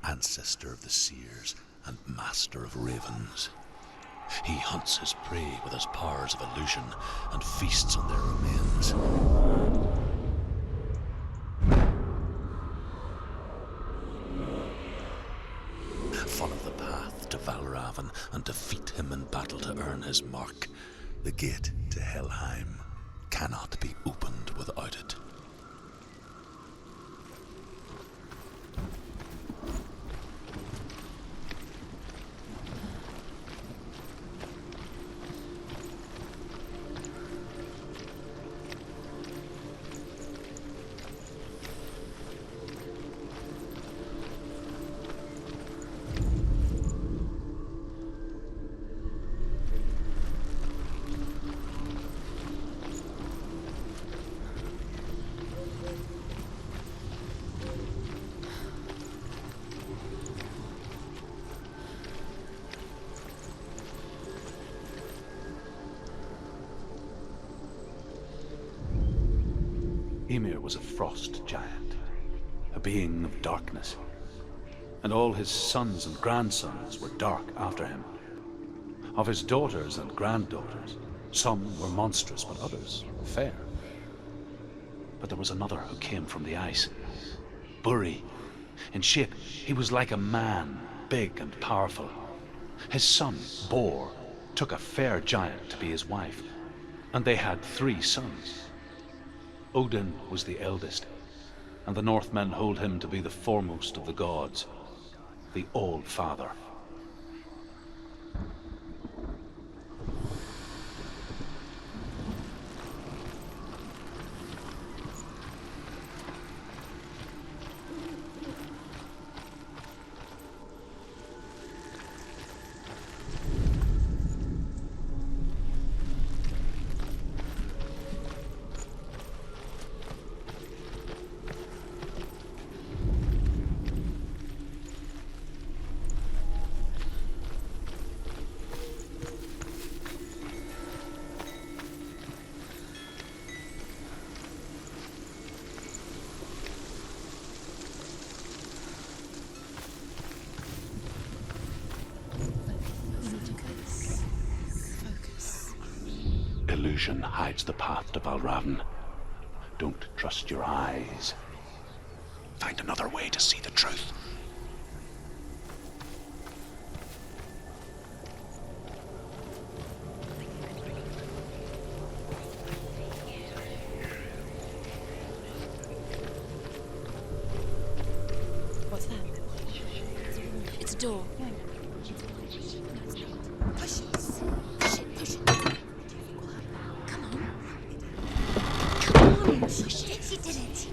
ancestor of the seers and master of ravens. He hunts his prey with his powers of illusion and feasts on their remains. Follow the path to VALRAVN and defeat him in battle to earn his mark. The gate to Hellheim cannot be opened without it. Ymir was a frost giant, a being of darkness, and all his sons and grandsons were dark after him. Of his daughters and granddaughters, some were monstrous, but others fair. But there was another who came from the ice, Buri. In shape, he was like a man, big and powerful. His son, Bor, took a fair giant to be his wife, and they had 3 sons. Odin was the eldest, and the Northmen hold him to be the foremost of the gods, the All-Father. Illusion hides the path to VALRAVN. Don't trust your eyes. Find another way to see the truth. What's that? It's a door. Push it. Push it. Come on. Push it. He did it.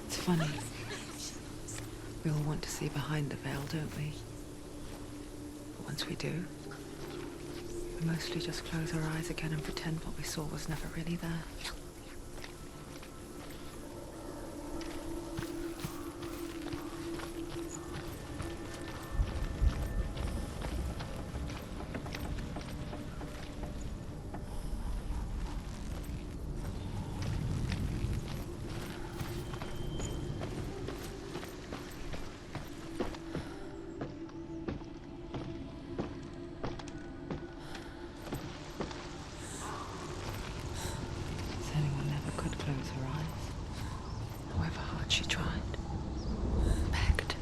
It's funny. We all want to see behind the veil, don't we? But once we do, we mostly just close our eyes again and pretend what we saw was never really there. Anyone never could close her eyes, however hard she tried, begged.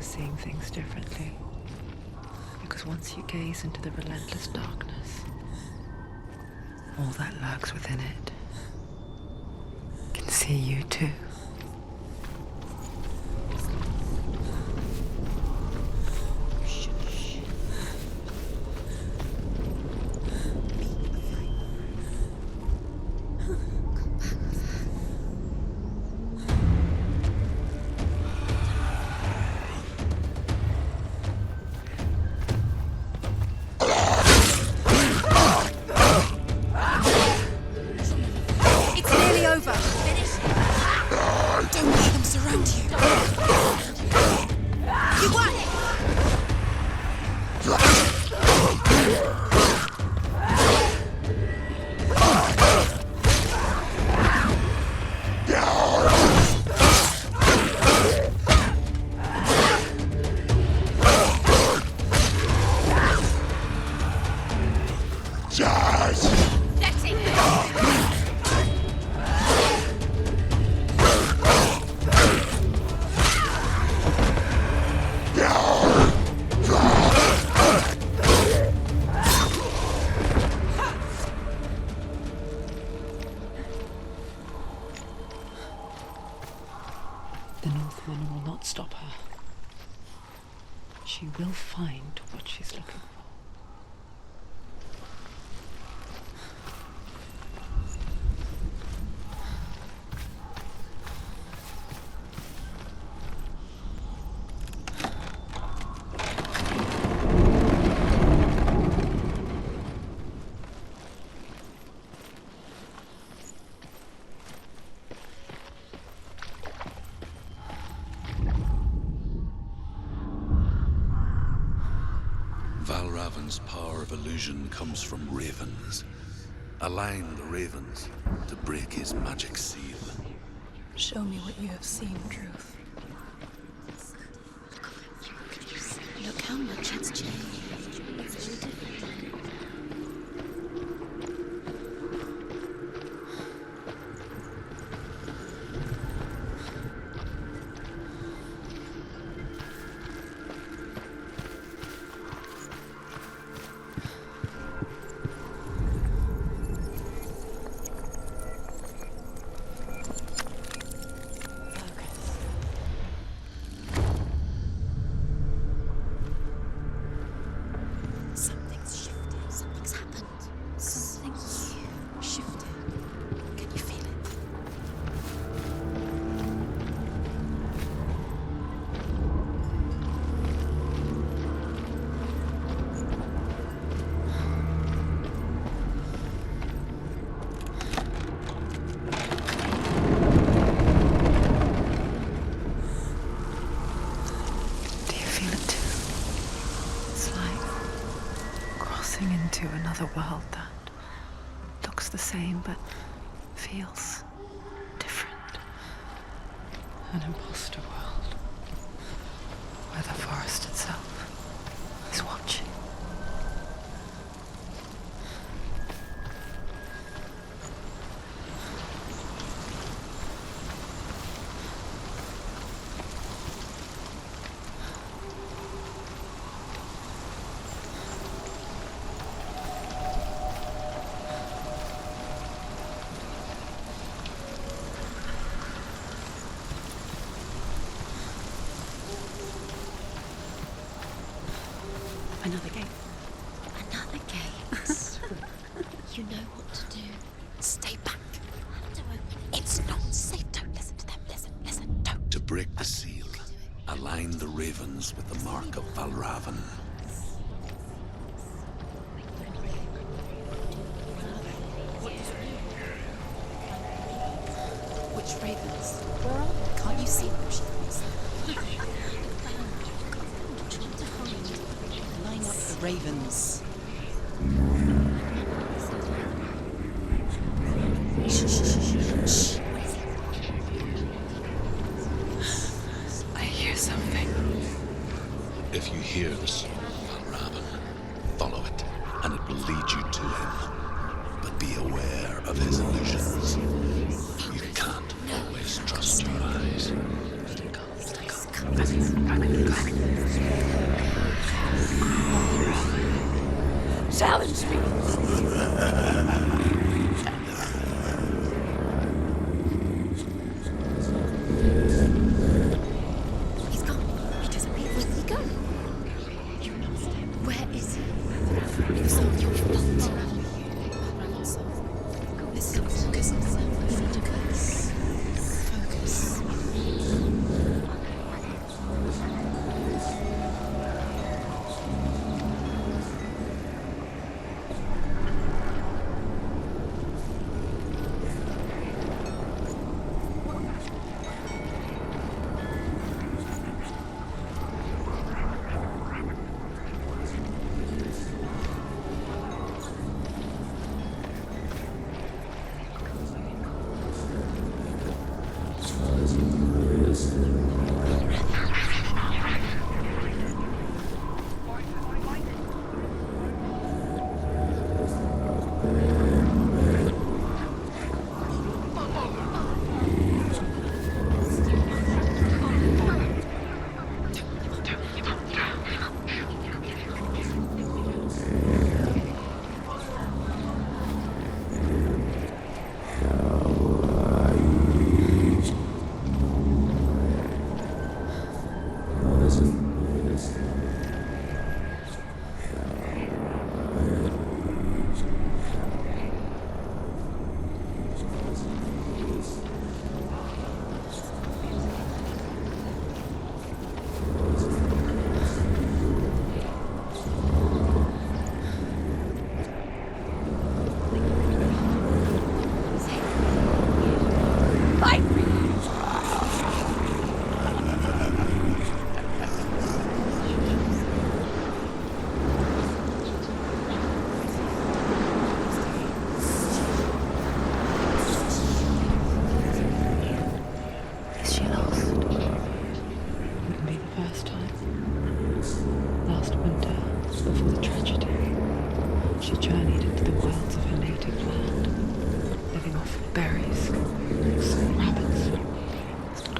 Seeing things differently, because once you gaze into the relentless darkness, all that lurks within it hear you too. The Northman will not stop her. She will find what she's looking for. VALRAVN's power of illusion comes from ravens. Align the ravens to break his magic seal. Show me what you have seen, Truth. Look how much it's changed. It's all different. Another world that looks the same but feels different. An imposter world where the forest itself is watching. Another gate. Another gate. You know what to do. Stay back. It's not safe. Don't listen to them. Listen, don't. To break the seal, align the ravens with the mark of VALRAVN. Which ravens? Where are they? Can't you see them? Line up the ravens. Shh. I hear something. If you hear the soul of VALRAVN, follow it, and it will lead you to him. But be aware of his illusions. You can't always trust your eyes. Challenge me.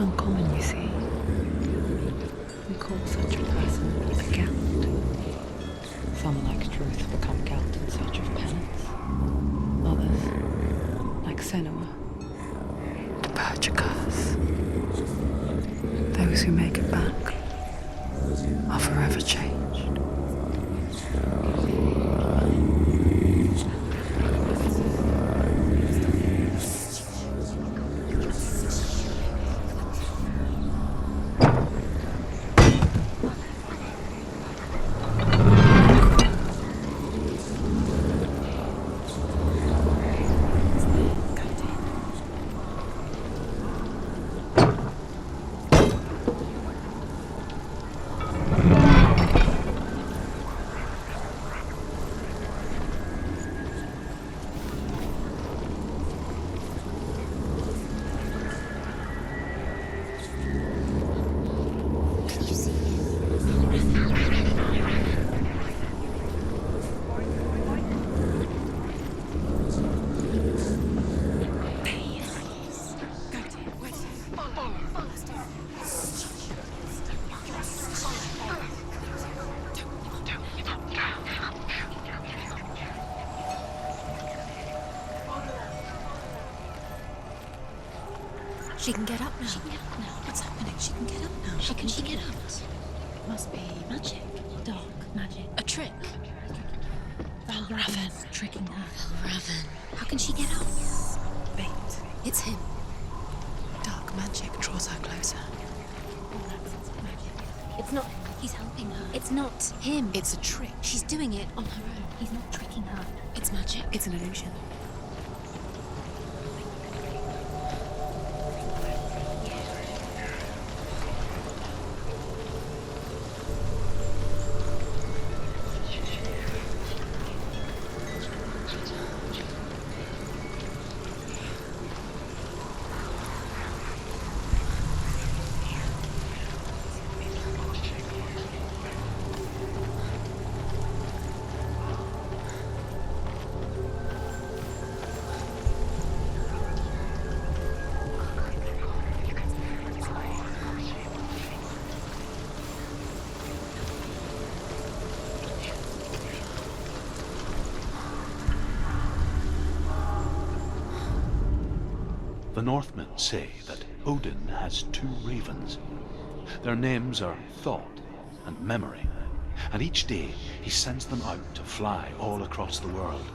uncommon, you see. We call such a person a Gelt. Some, like truth, become Gelt in search of penance. Others, like Senua, to purge a curse. Those who make it back are forever changed. She can get up now. She can get up now. What's happening? She can get up now. How can she get up? It must be magic. Dark magic. A trick. VALRAVN tricking her. VALRAVN. How can she get up? Bait. It's him. Dark magic draws her closer. It's not. He's helping her. It's not him. It's a trick. She's doing it on her own. He's not tricking her. It's magic. It's an illusion. The Northmen say that Odin has 2 ravens. Their names are Thought and Memory, and each day he sends them out to fly all across the world.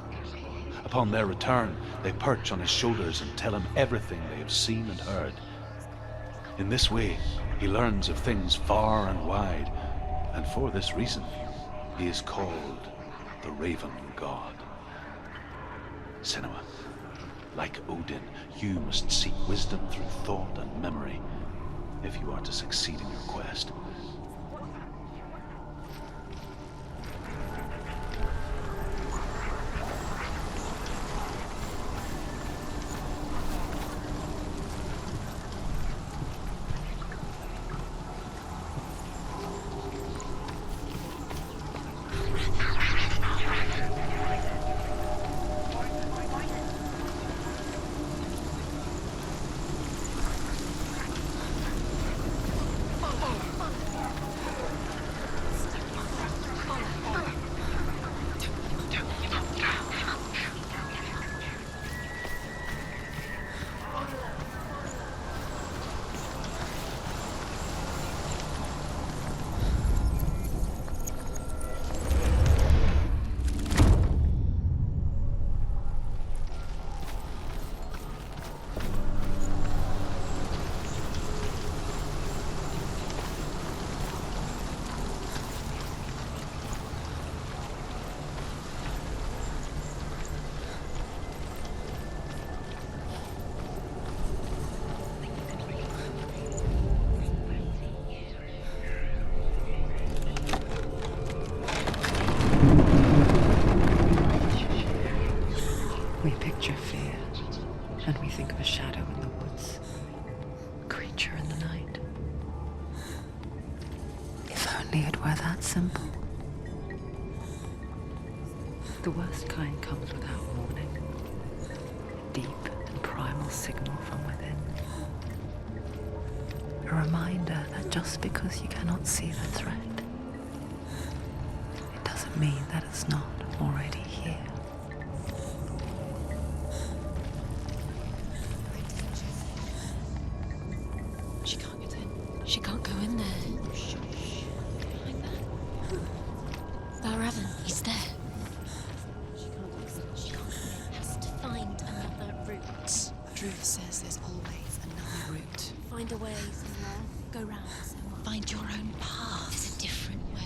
Upon their return, they perch on his shoulders and tell him everything they have seen and heard. In this way, he learns of things far and wide, and for this reason, he is called the Raven God. Senua, like Odin, you must seek wisdom through thought and memory if you are to succeed in your quest. We picture fear, and we think of a shadow in the woods, a creature in the night. If only it were that simple. The worst kind comes without warning. Deep and primal signal from within. A reminder that just because you cannot see the threat, it doesn't mean that it's not already here. She can't get in. She can't go in there. Shh. Behind that. VALRAVN, he's there. She can't has to find another route. Truth says there's always another route. Find a way, Senua. Go round, Senua. Find your own path. There's a different way.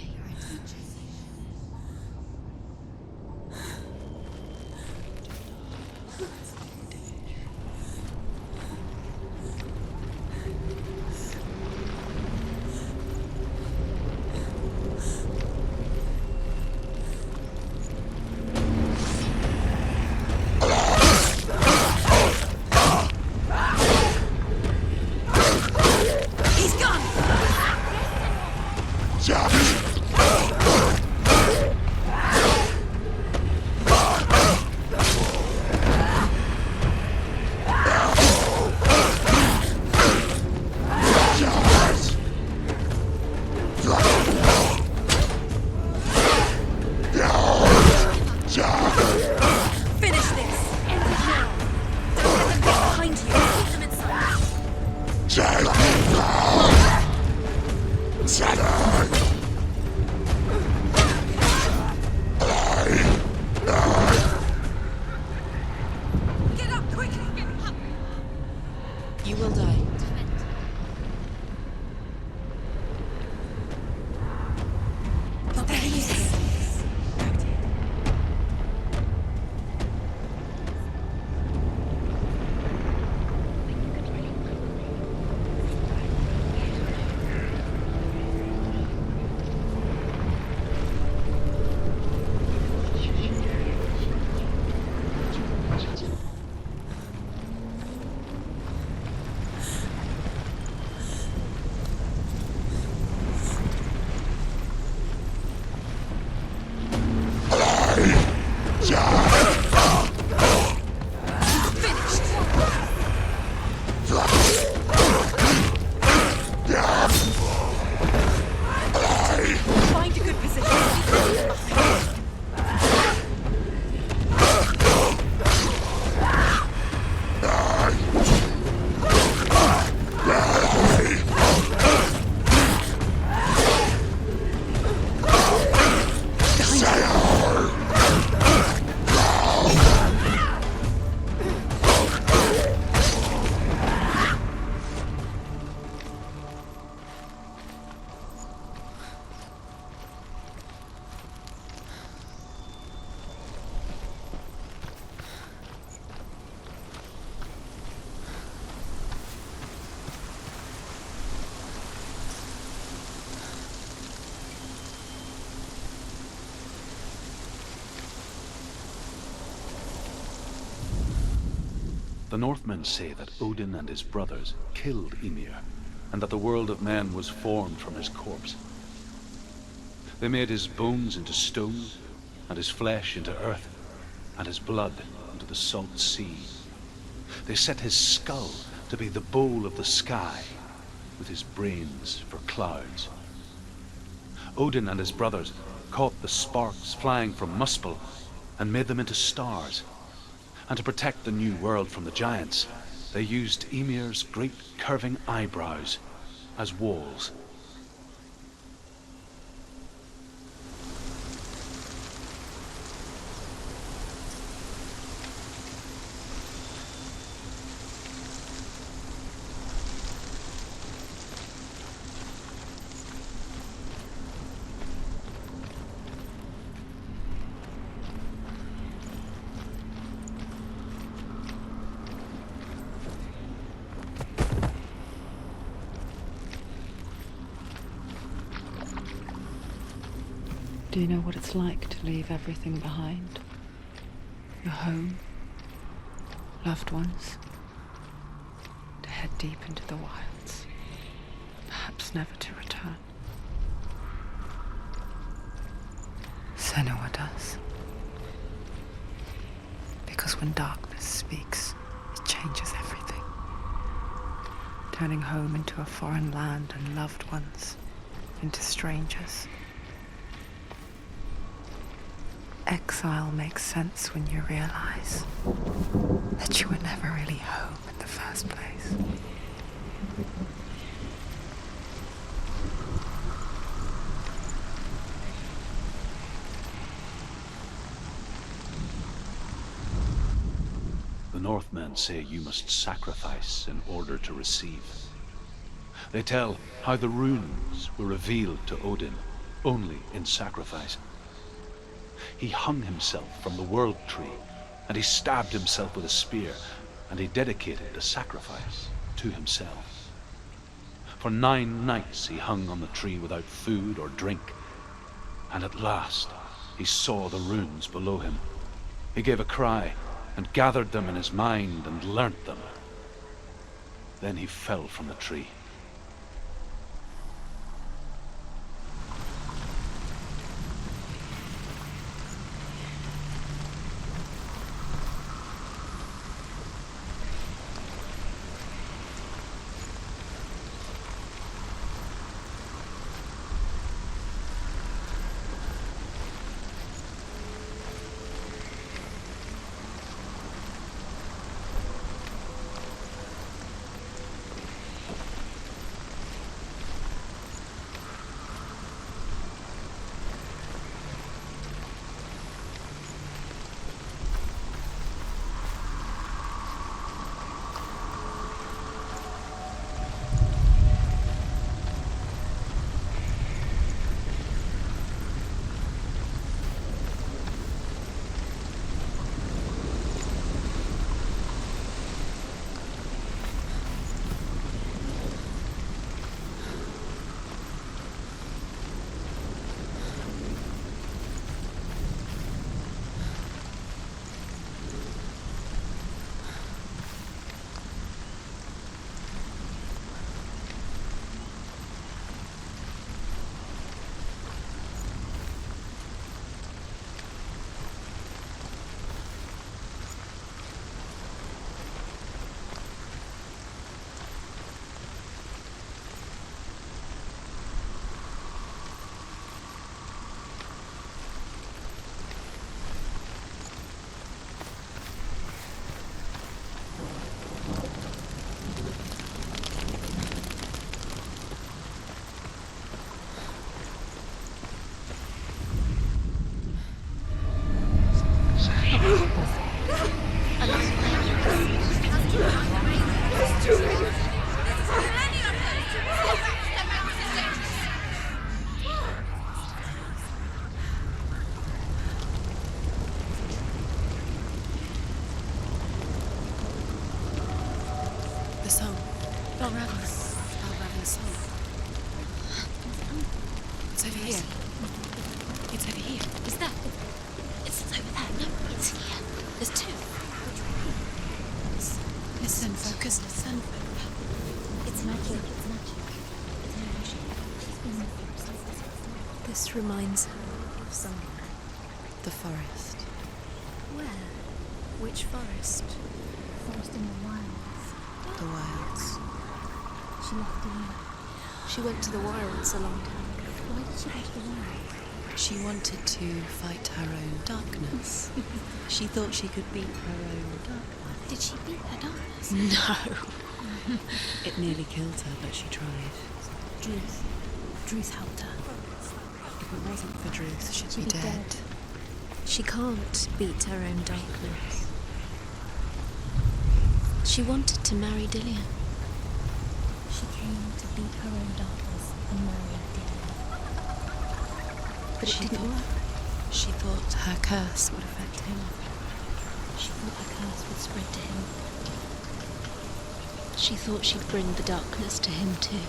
You will die. But there he is. Find a good position. The Northmen say that Odin and his brothers killed Ymir, and that the world of men was formed from his corpse. They made his bones into stone, and his flesh into earth, and his blood into the salt sea. They set his skull to be the bowl of the sky, with his brains for clouds. Odin and his brothers caught the sparks flying from Muspel and made them into stars. And to protect the new world from the giants, they used Ymir's great curving eyebrows as walls. Do you know what it's like to leave everything behind? Your home, loved ones, to head deep into the wilds, perhaps never to return. Senua does. Because when darkness speaks, it changes everything. turning home into a foreign land and loved ones into strangers. Exile makes sense when you realize that you were never really home in the first place. The Northmen say you must sacrifice in order to receive. They tell how the runes were revealed to Odin only in sacrifice. He hung himself from the world tree, and he stabbed himself with a spear, and he dedicated the sacrifice to himself. For 9 nights he hung on the tree without food or drink, and at last he saw the runes below him. He gave a cry, and gathered them in his mind and learnt them. Then he fell from the tree. The song. VALRAVN's song. It's over here. It's over here. Is that? It's over there. No, it's here. There's 2. Listen, focus, listen. It's magic. It's magic. This reminds her of someone. The forest. Where? Which forest? Forest in the wilds. The wilds. She left alone. She went to the wilds a long time ago. Why did she go to the wilds? She wanted to fight her own darkness. She thought she could beat her own darkness. Did she beat her darkness? No. It nearly killed her, but she tried. Druth helped her. If it wasn't for Druth, she'd be dead. She can't beat her own darkness. She wanted to marry Dillion. She came to beat her own darkness and marry Dillion. But it didn't work. She thought her curse would affect him. She thought her curse would spread to him. She thought she'd bring the darkness to him too.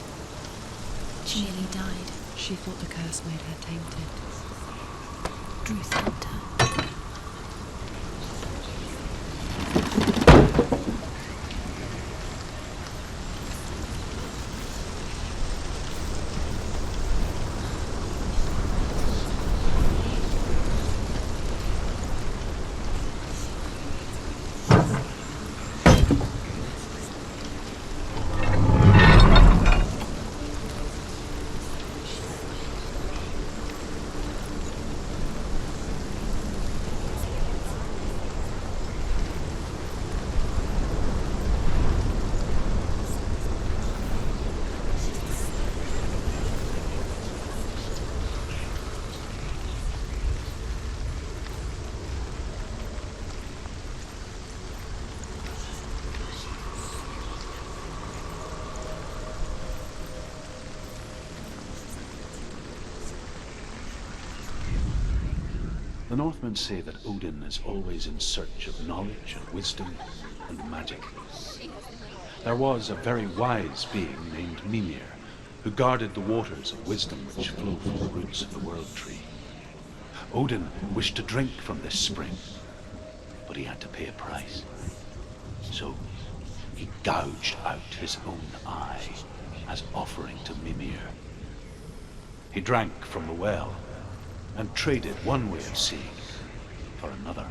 She nearly died. She thought the curse made her tainted. Druth helped her. The Northmen say that Odin is always in search of knowledge and wisdom and magic. There was a very wise being named Mimir, who guarded the waters of wisdom which flow from the roots of the World Tree. Odin wished to drink from this spring, but he had to pay a price. So he gouged out his own eye as offering to Mimir. He drank from the well and traded one way of seeing for another.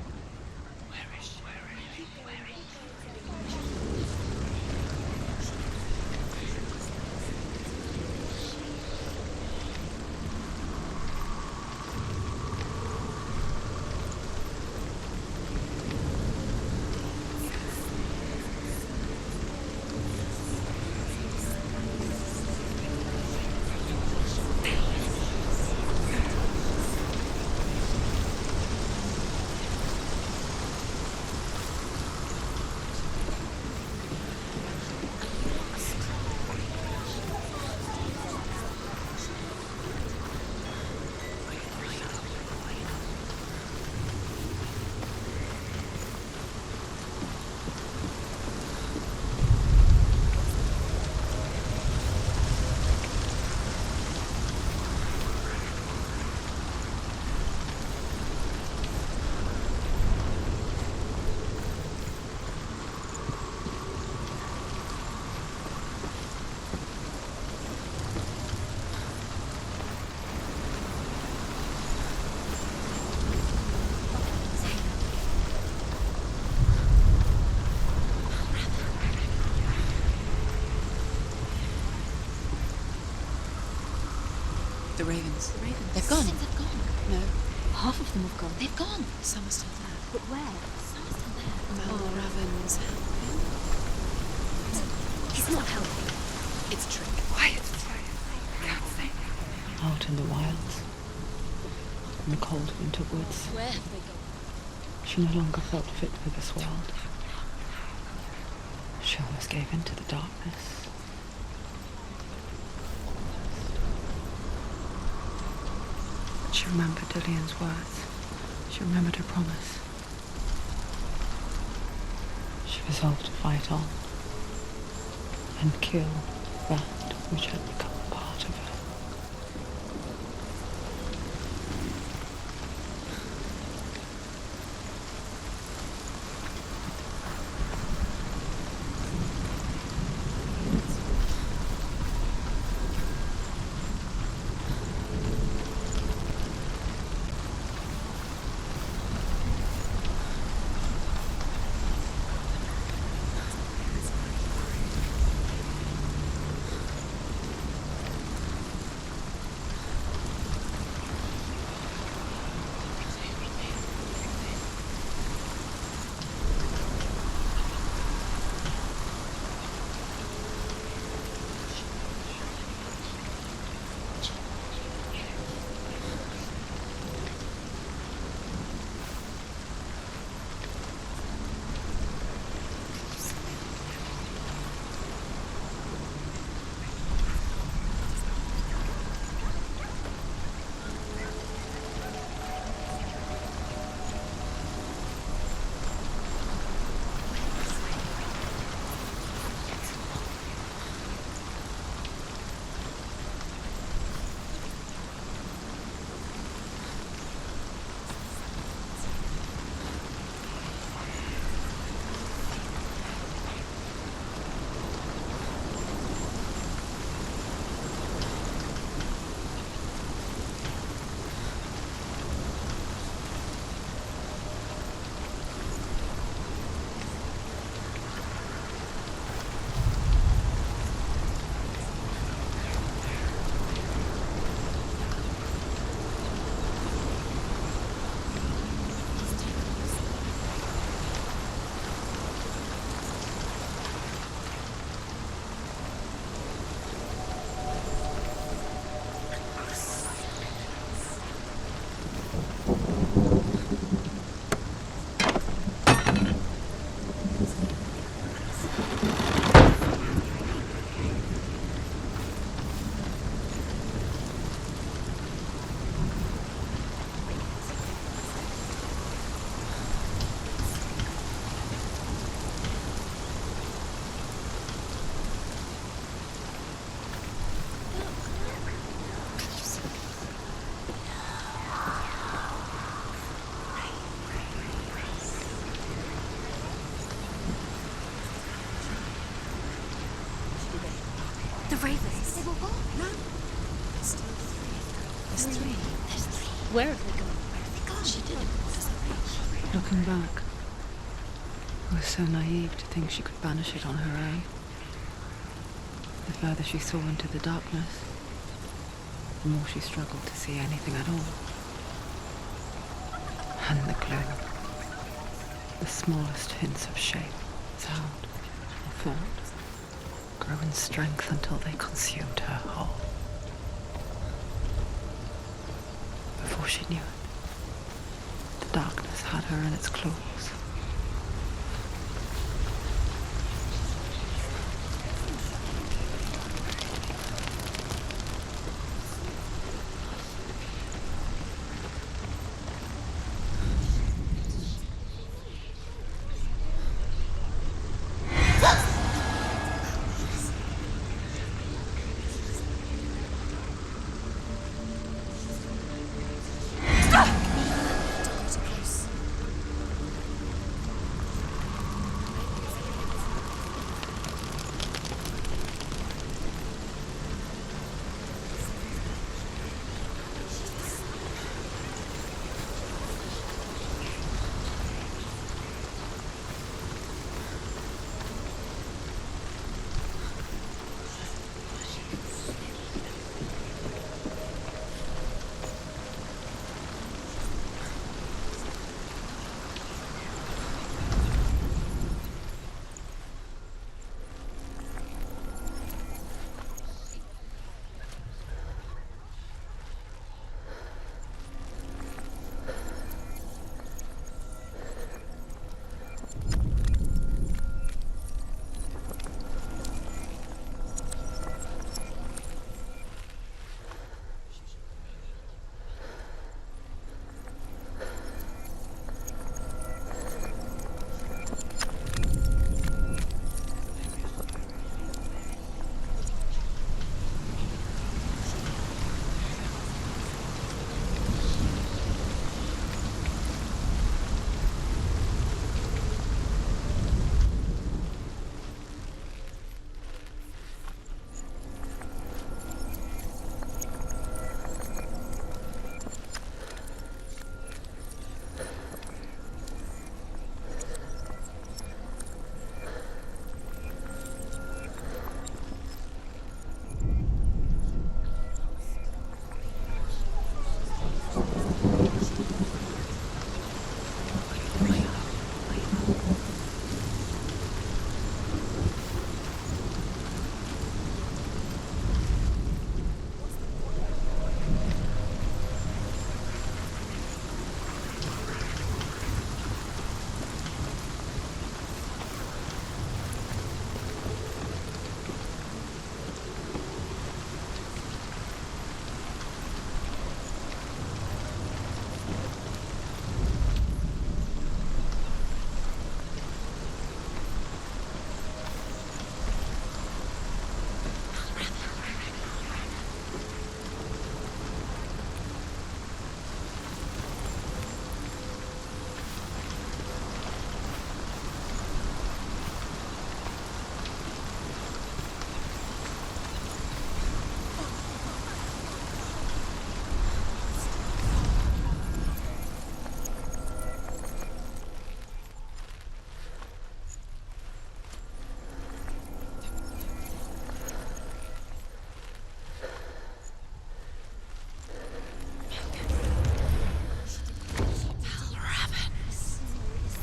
The ravens. The ravens. They've gone. They've gone. No, Half of them have gone. They've gone. some are still there. But where? Some are still there. VALRAVN's helping. He's not helping. It's a trick. Quiet. Out in the wilds, in the cold winter woods, Where have they gone? she no longer felt fit for this world. She almost gave in to the darkness. She remembered Dillian's words. She remembered her promise. She resolved to fight on and kill that which had become part of her. The ravens. They were gone. No. There's three. There's three. Where have they gone? Where have they gone? She didn't. Looking back, I was so naive to think she could banish it on her own. The further she saw into the darkness, the more she struggled to see anything at all. And the gloom, the smallest hints of shape, sound, or thought, grew in strength until they consumed her whole. Before she knew it, the darkness had her in its claws.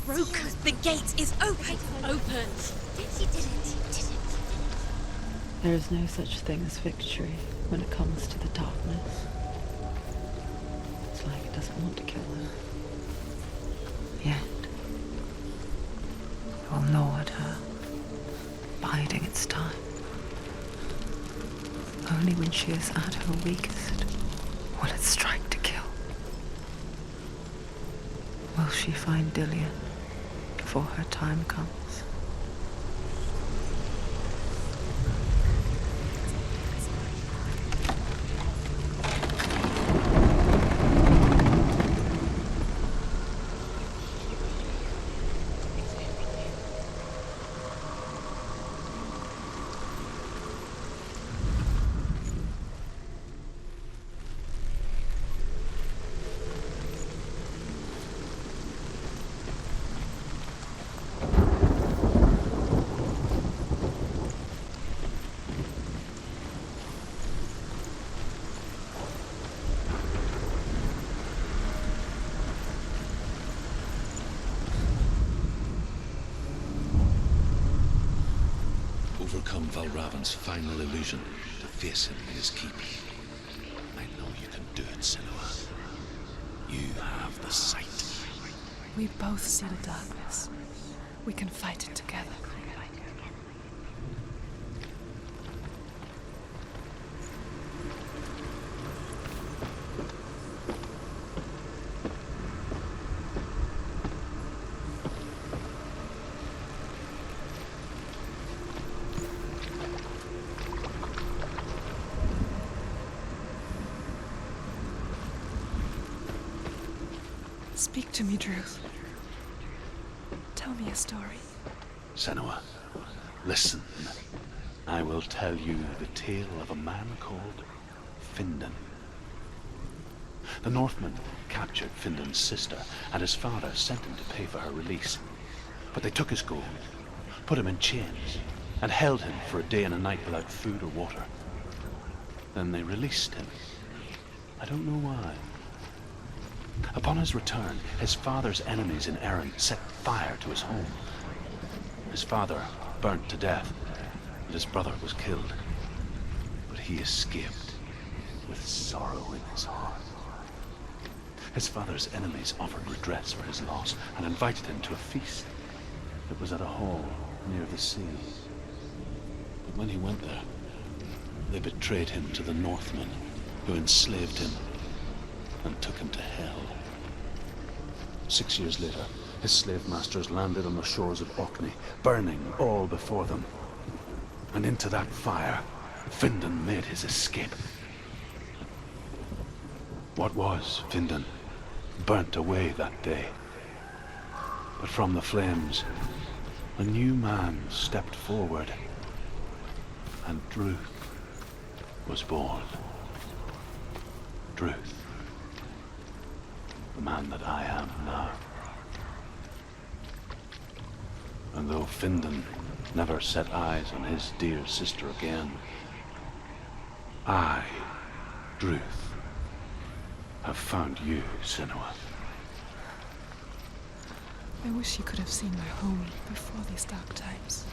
broke. The gate is open. Open. She did it. There is no such thing as victory when it comes to the darkness. It's like it doesn't want to kill her. Yet, it will gnaw at her, biding its time. Only when she is at her weakest will it strike to kill. Will she find Dillion before her time comes? overcome VALRAVN's final illusion to face him in his keep. I know you can do it, Senua. You have the sight. We both see the darkness. We can fight it together. Speak to me, Druth. Tell me a story. Senua, listen. I will tell you the tale of a man called Findan. The Northmen captured Findan's sister, and his father sent him to pay for her release. But they took his gold, put him in chains, and held him for a day and a night without food or water. Then they released him. I don't know why. Upon his return, his father's enemies in Erin set fire to his home. His father burnt to death, and his brother was killed. But he escaped with sorrow in his heart. His father's enemies offered redress for his loss and invited him to a feast. It was at a hall near the sea. But when he went there, they betrayed him to the Northmen, who enslaved him and took him to hell. 6 years later, his slave masters landed on the shores of Orkney, burning all before them. And into that fire, Findan made his escape. What was Findan burnt away that day. But from the flames, a new man stepped forward, and Druth was born. Druth. The man that I am now. And though Findan never set eyes on his dear sister again, I, Druth, have found you, Senua. I wish you could have seen my home before these dark times.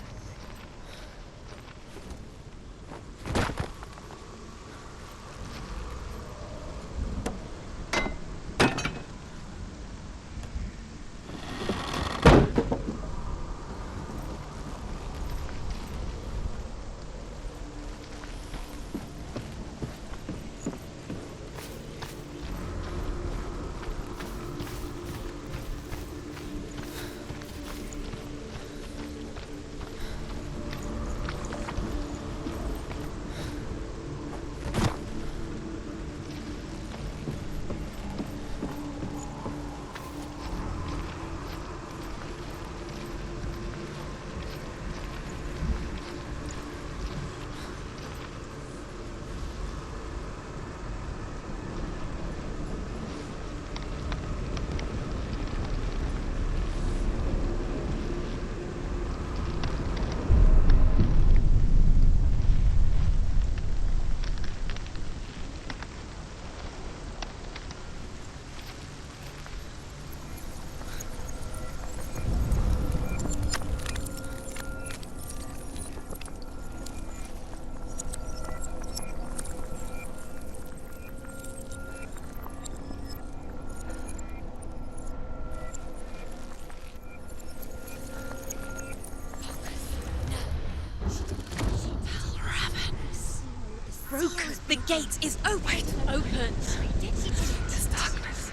Broken. The gate is open. Open. This darkness.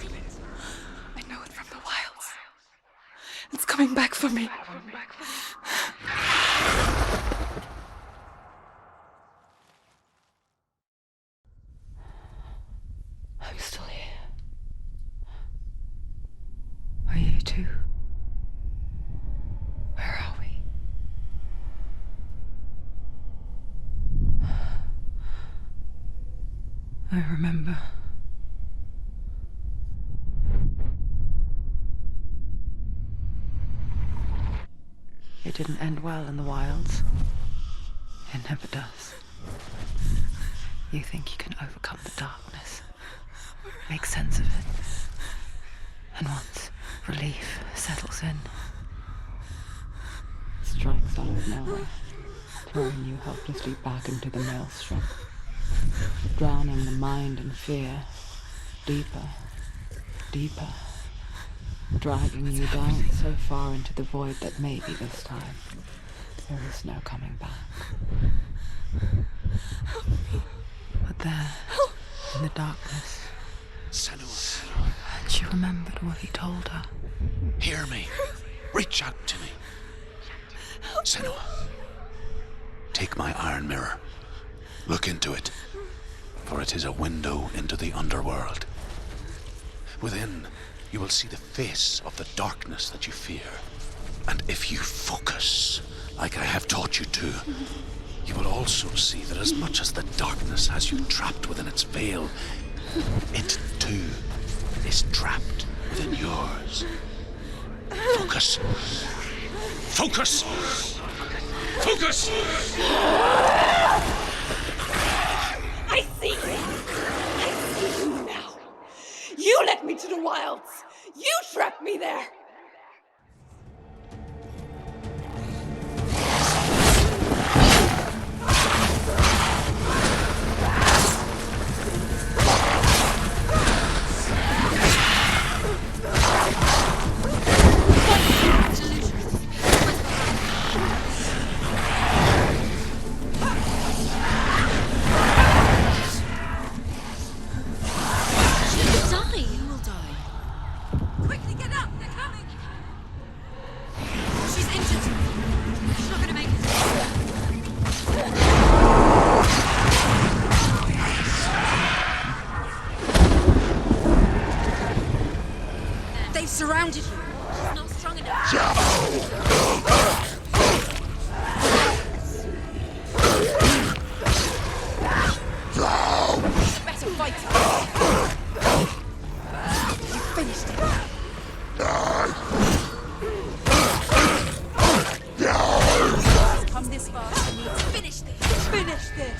I know it from the wilds. It's coming back for me. I'm still here. Are you too? Where are we? I remember. It didn't end well in the wilds. It never does. You think you can overcome the darkness, make sense of it, and once relief settles in, strikes out of nowhere, throwing you helplessly back into the maelstrom, drowning the mind in fear, deeper, deeper, dragging you down so far into the void that maybe this time there is no coming back. But there, in the darkness, Senua, she remembered what he told her. hear me. Reach out to me. Senua, take my iron mirror. Look into it, for it is a window into the underworld. Within, you will see the face of the darkness that you fear. And if you focus, like I have taught you to, you will also see that as much as the darkness has you trapped within its veil, it too is trapped within yours. Focus. Focus! Focus! I see you! I see you now! You led me to the wilds! You trapped me there! Surrounded you. She's not strong enough. Better fight her. You finished it. Come this far. I need to finish this. Finish this.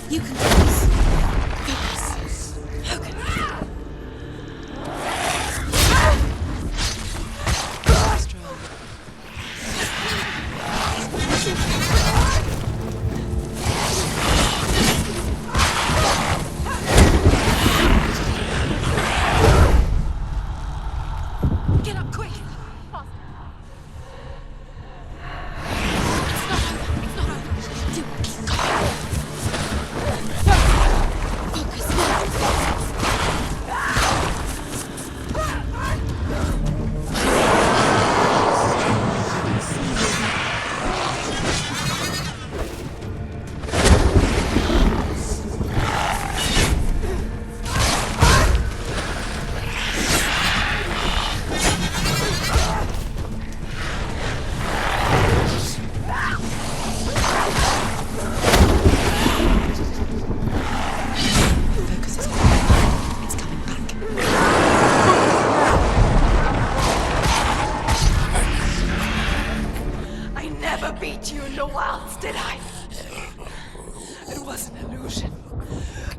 You can do this. Focus. Get up quick. Fast. It's not over. It's not over.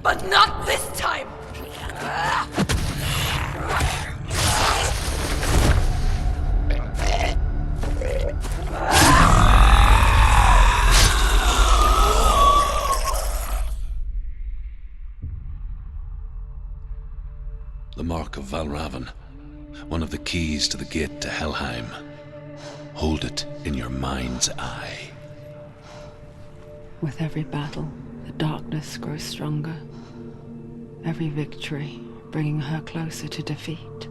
But not this time! The mark of VALRAVN, one of the keys to the gate to Helheim. Hold it in your mind's eye. With every battle, the darkness grows stronger. Every victory bringing her closer to defeat.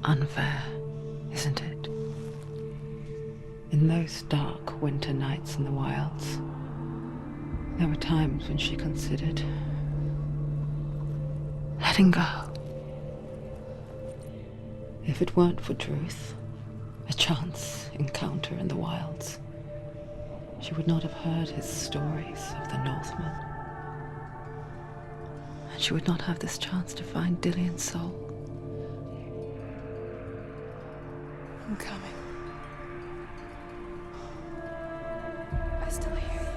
Unfair, isn't it? In those dark winter nights in the wilds, there were times when she considered letting go. If it weren't for Truth, a chance encounter in the wilds, she would not have heard his stories of the Northmen. And she would not have this chance to find Dillion's soul. I'm coming. I still hear you.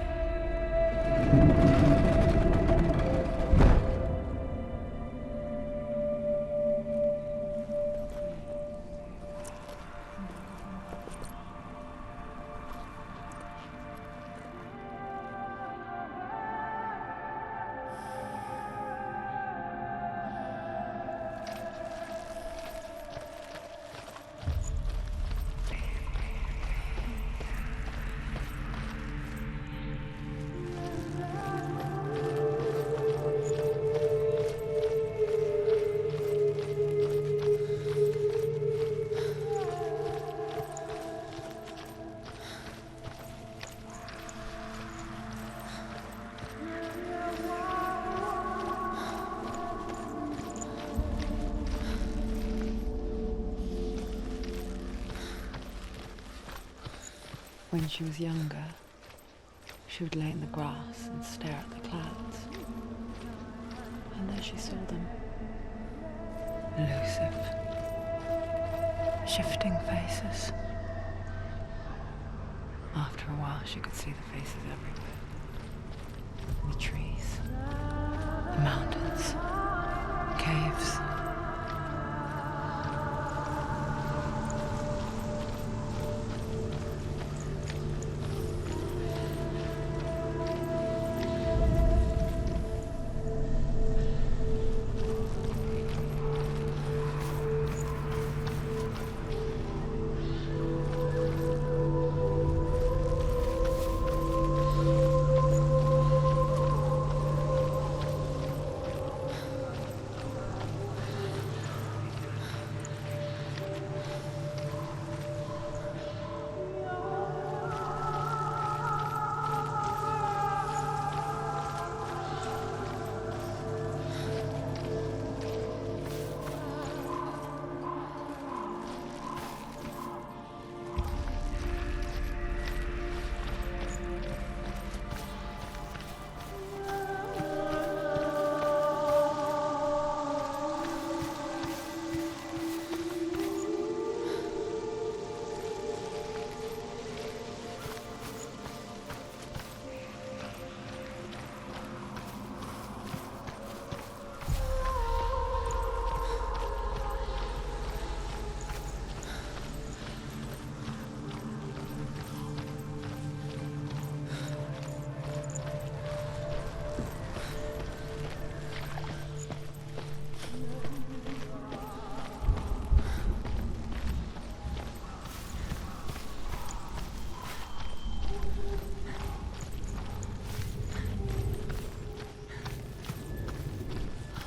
When she was younger, she would lay in the grass and stare at the clouds. And there she saw them. Elusive. Shifting faces. After a while, she could see the faces everywhere. The trees, the mountains, caves.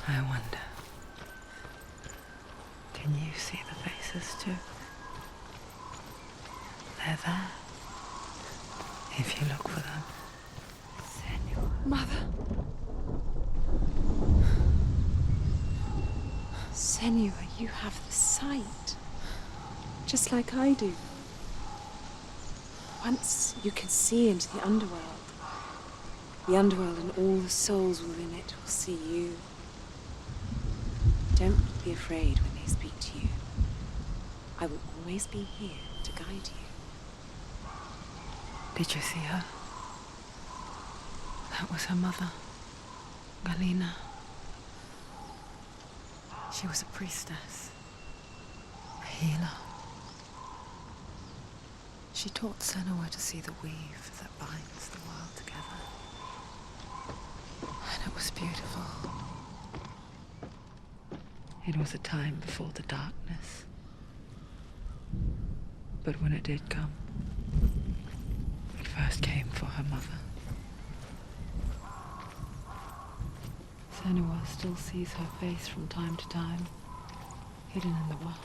I wonder, can you see the faces too? They're there, if you look for them. Mother. Senua, you have the sight. Just like I do. Once you can see into the underworld. The underworld and all the souls within it will see you. Don't be afraid when they speak to you. I will always be here to guide you. Did you see her? That was her mother. Galena. She was a priestess, a healer. She taught Senua to see the weave that binds the world together. And it was beautiful. It was a time before the darkness. But when it did come, it first came for her mother. Senua still sees her face from time to time, hidden in the world.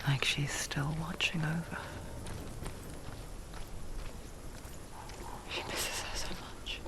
Like she's still watching over her. She misses her so much.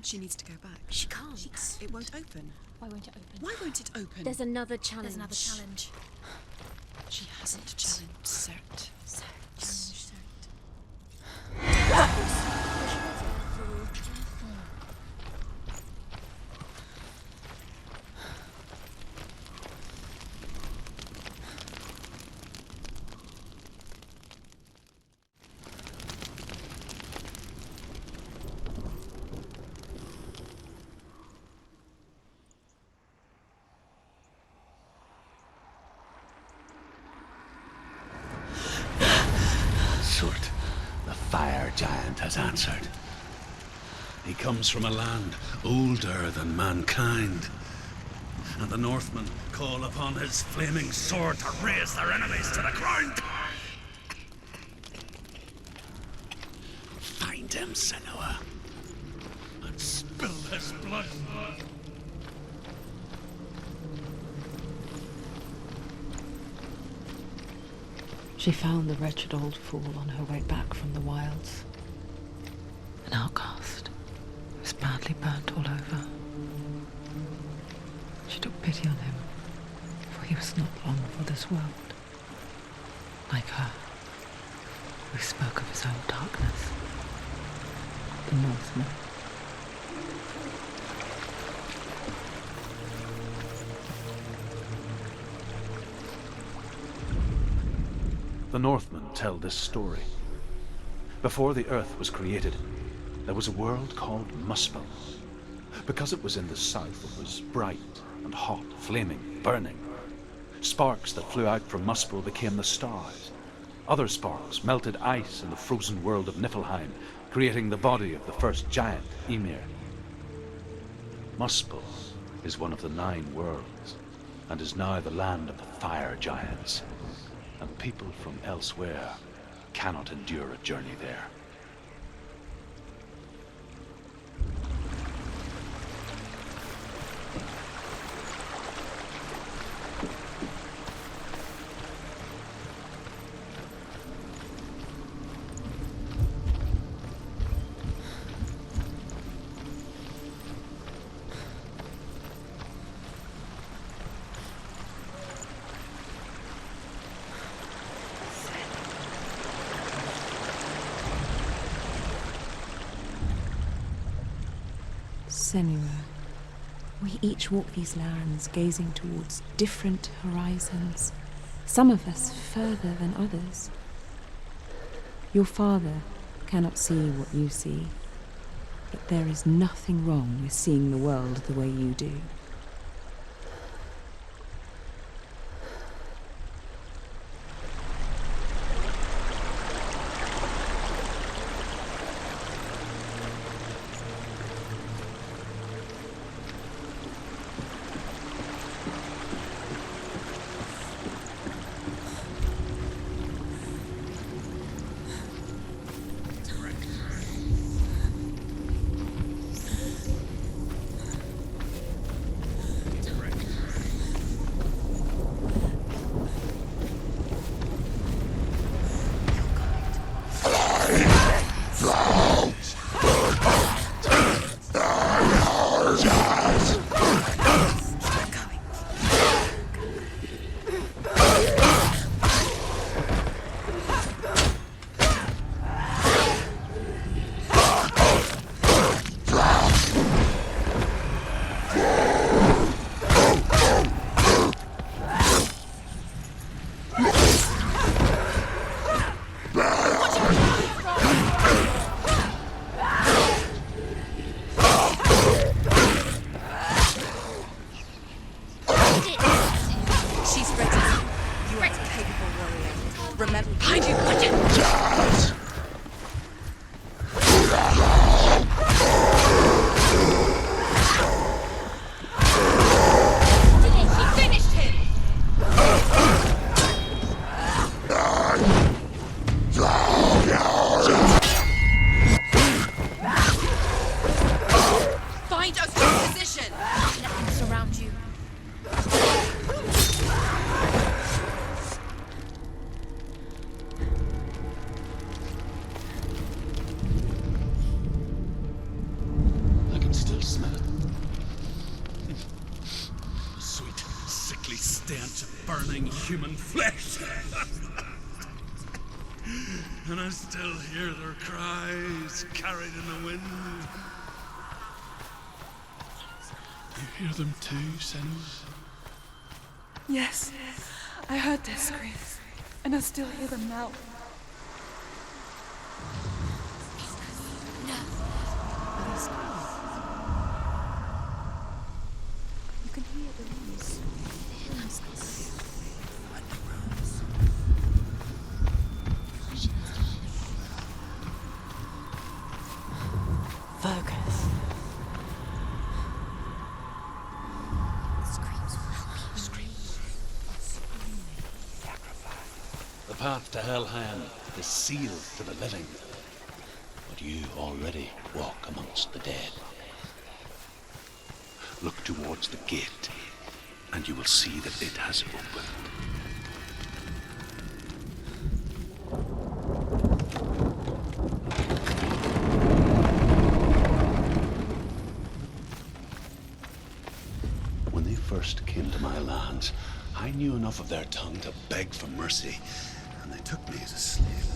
She needs to go back. She can't. It won't open. Why won't it open? Why won't it open? There's another challenge. She hasn't challenged SURT. SURT, the fire giant, has answered. He comes from a land older than mankind, and the Northmen call upon his flaming sword to raise their enemies to the ground. Find him, Senua, and spill his blood. She found the wretched old fool on her way back from the wilds. An outcast who was badly burnt all over. She took pity on him, for he was not long for this world. Like her, who spoke of his own darkness. The Northman. The Northmen tell this story. Before the earth was created, there was a world called Muspel. Because it was in the south, it was bright and hot, flaming, burning. Sparks that flew out from Muspel became the stars, Other sparks melted ice in the frozen world of Niflheim, creating the body of the first giant, Ymir. Muspel is one of the 9 worlds, and is now the land of the fire giants, and people from elsewhere cannot endure a journey there. Senua, we each walk these lands gazing towards different horizons, some of us further than others. Your father cannot see what you see, but there is nothing wrong with seeing the world the way you do. Human flesh. And I still hear their cries carried in the wind. You hear them too, Senua? Yes, I heard their screams, and I still hear them now. You can hear the leaves. Focus. The path to Hellheim is sealed to the living, but you already walk amongst the dead. Look towards the gate, and you will see that it has opened. When they first came to my lands, I knew enough of their tongue to beg for mercy, and they took me as a slave.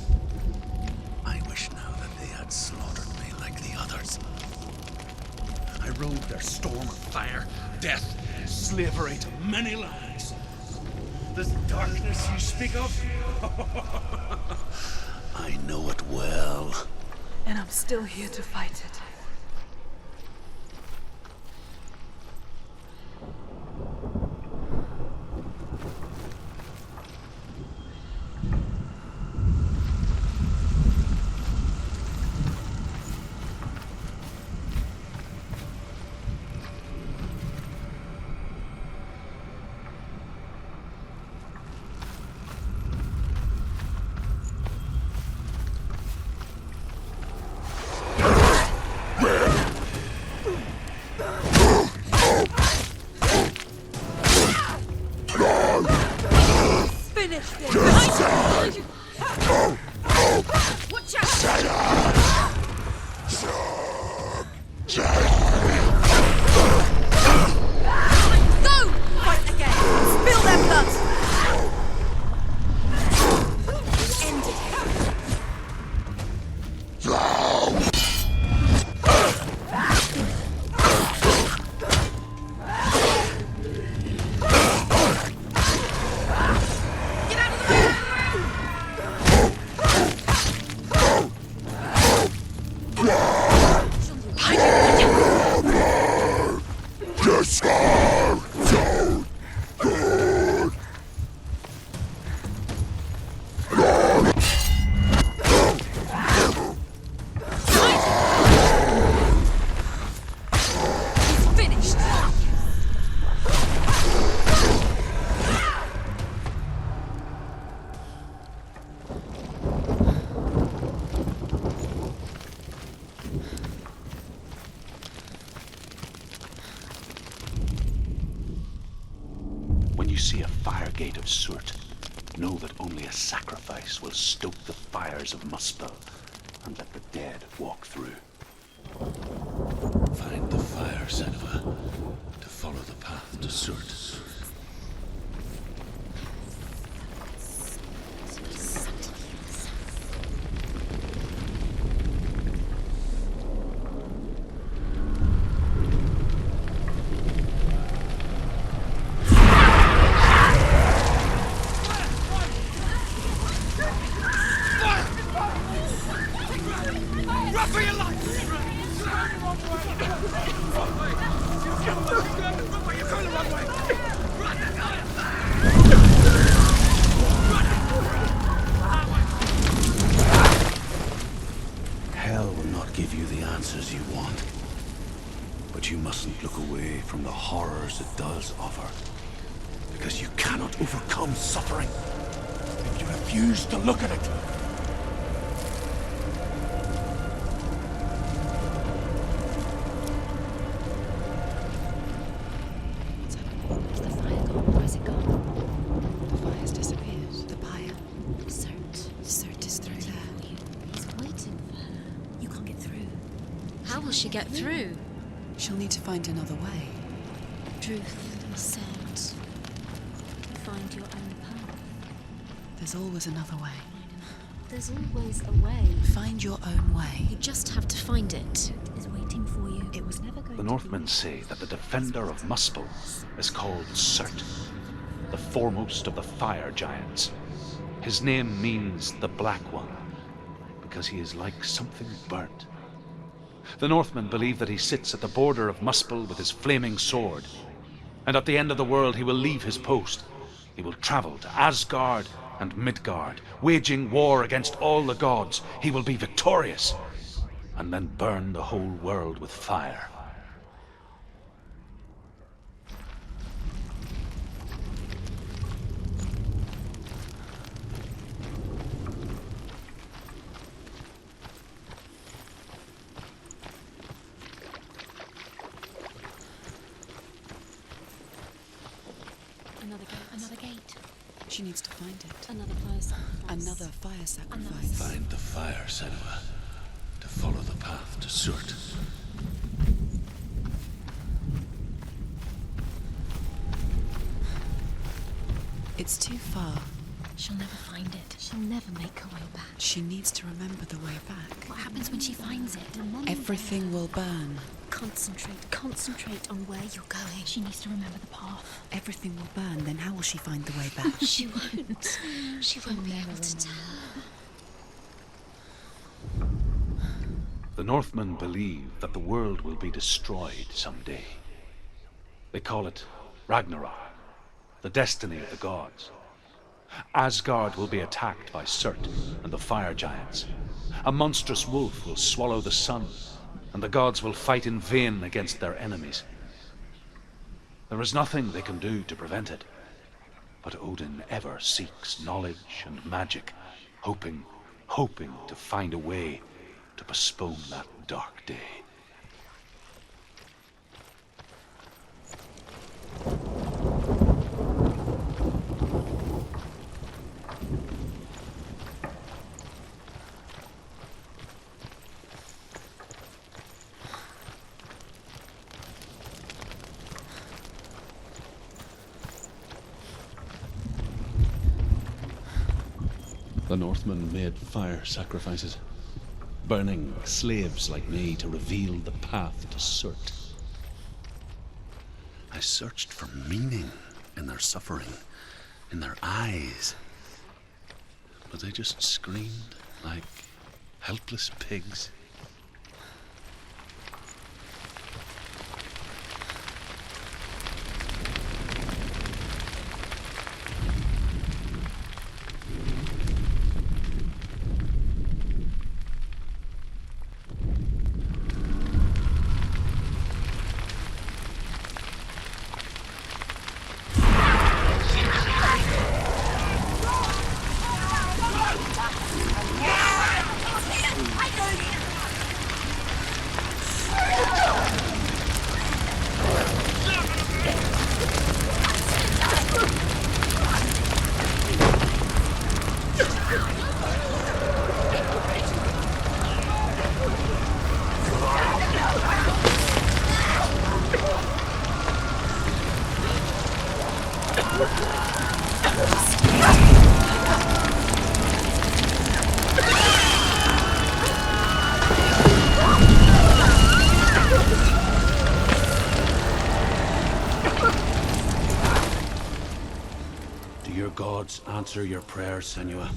I wish now that they had slaughtered me like the others. I rode their storm of fire, death, and slavery to many lands. This darkness you speak of, I know it well. And I'm still here to fight it. see a fire gate of SURT, know that only a sacrifice will stoke the fires of Muspel and let the dead walk through. Find the fire, Senua, to follow the path to SURT. Hell will not give you the answers you want. But you mustn't look away from the horrors it does offer. Because you cannot overcome suffering if you refuse to look at it. Is the fire gone? Where's it gone? The fire's disappeared. The pyre. SURT is through there. He's waiting for her. You can't get through. How will she get through? She'll need to find another way. Truth said, find your own path. There's always another way. There's always a way. Find your own way. You just have to find it. It is waiting for you. It was never going The Northmen say that the defender of Muspel is called SURT, the foremost of the fire giants. His name means the Black One, because he is like something burnt. The Northmen believe that he sits at the border of Muspel with his flaming sword, and at the end of the world he will leave his post. He will travel to Asgard and Midgard, waging war against all the gods. He will be victorious, and then burn the whole world with fire. Another gate. She needs to find it. Another fire sacrifice. Another fire sacrifice. Find the fire, Senua, to follow the path to SURT. It's too far. She'll never find it. She'll never make her way back. She needs to remember the way back. What happens when she finds it? Remember Everything will burn. Concentrate on where you're going. She needs to remember the path. Everything will burn, then how will she find the way back? She won't. She won't be able to tell. The Northmen believe that the world will be destroyed someday. They call it Ragnarok, the destiny of the gods. Asgard will be attacked by SURT and the fire giants. A monstrous wolf will swallow the sun, and the gods will fight in vain against their enemies. There is nothing they can do to prevent it, but Odin ever seeks knowledge and magic, hoping to find a way to postpone that dark day. The Northmen made fire sacrifices, burning slaves like me to reveal the path to SURT. I searched for meaning in their suffering, in their eyes, but they just screamed like helpless pigs. gods answer your prayers, Senua.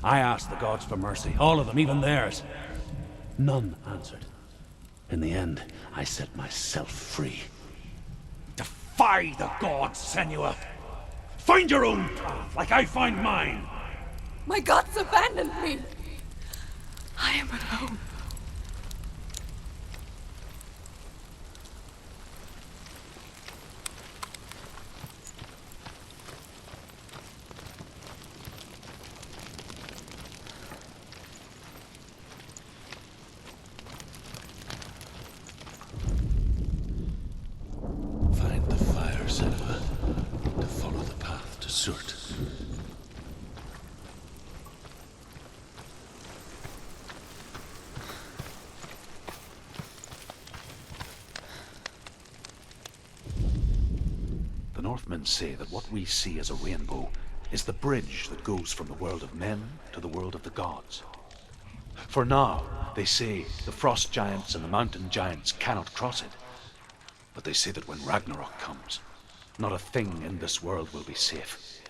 I asked the gods for mercy, all of them, even theirs. None answered. In the end, I set myself free. Defy the gods, Senua! Find your own path, like I find mine! My gods abandoned me! I am alone. Find the fire, Senua, to follow the path to SURT. The Northmen say that what we see as a rainbow is the bridge that goes from the world of men to the world of the gods. For now, they say the frost giants and the mountain giants cannot cross it. But they say that when Ragnarok comes, not a thing in this world will be safe.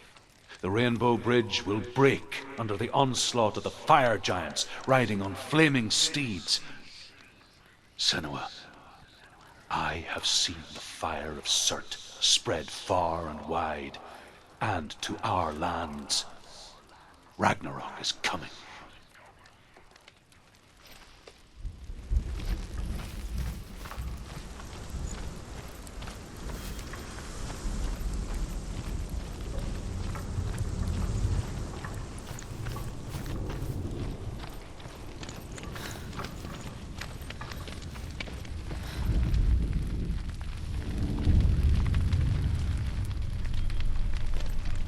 The rainbow bridge will break under the onslaught of the fire giants riding on flaming steeds. Senua, I have seen the fire of SURT spread far and wide, and to our lands. Ragnarok is coming.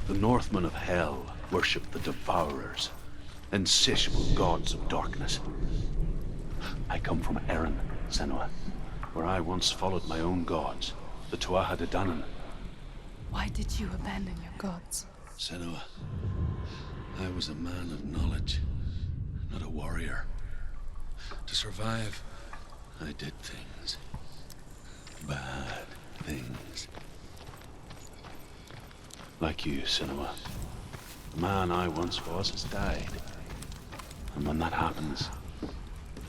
The Northmen of Hell worship the Devourers, insatiable gods of darkness. I come from Erin, Senua, where I once followed my own gods, the Tuatha De Danann. Why did you abandon your gods? Senua, I was a man of knowledge, not a warrior. To survive, I did things. Bad things. Like you, Senua. The man I once was has died. And when that happens,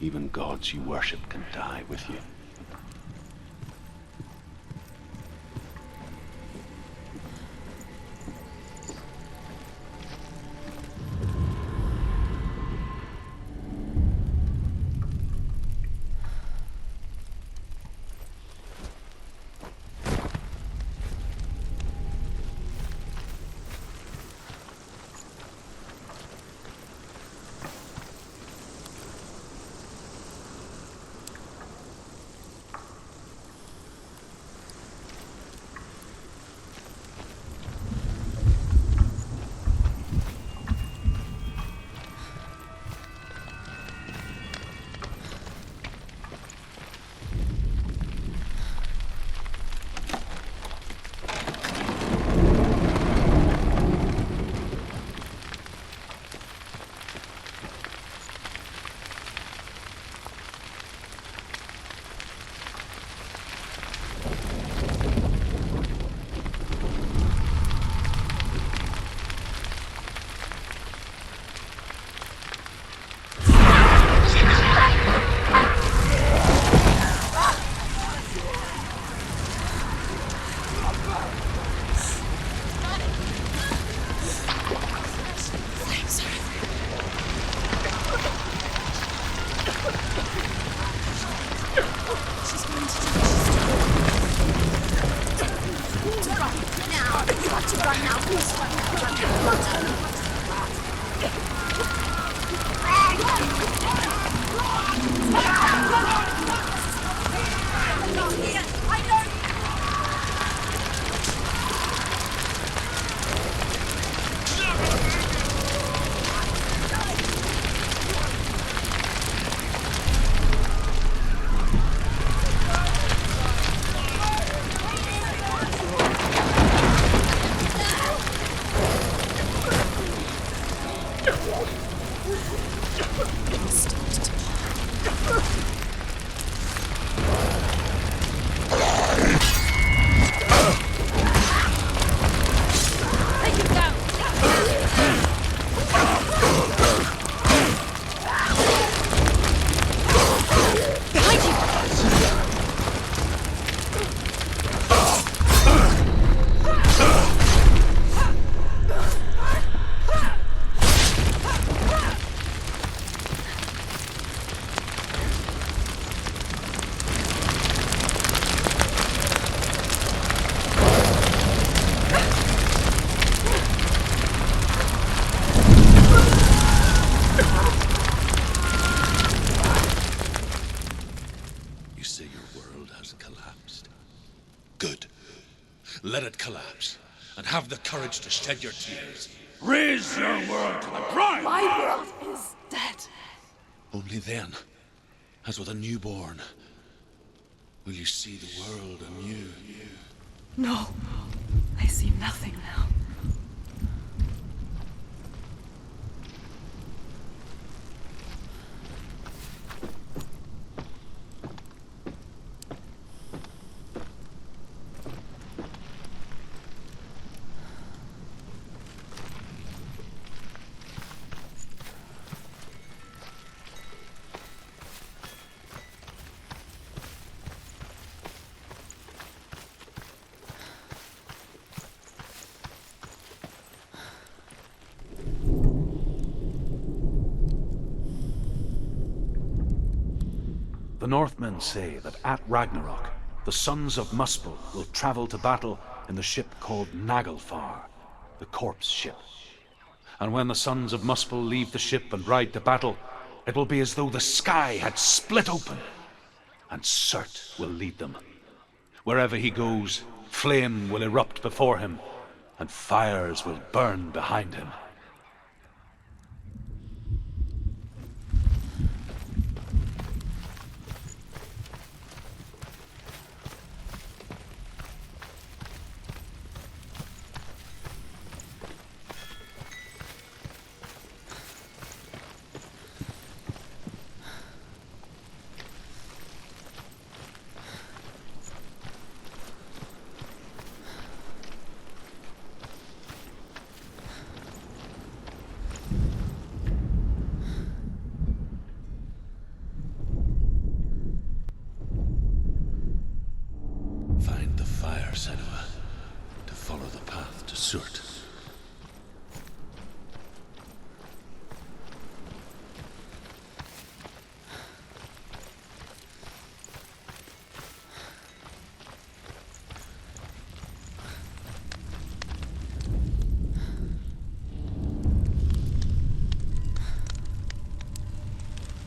even gods you worship can die with you. let it collapse, and have the courage to shed your tears. Raise your world to the prime! My world is dead. Only then, as with a newborn, will you see the world anew. No, I see nothing now. The Northmen say that at Ragnarok, the sons of Muspel will travel to battle in the ship called Naglfar, the corpse ship. And when the sons of Muspel leave the ship and ride to battle, it will be as though the sky had split open, and SURT will lead them. Wherever he goes, flame will erupt before him, and fires will burn behind him. Find the fire, Senua, to follow the path to SURT.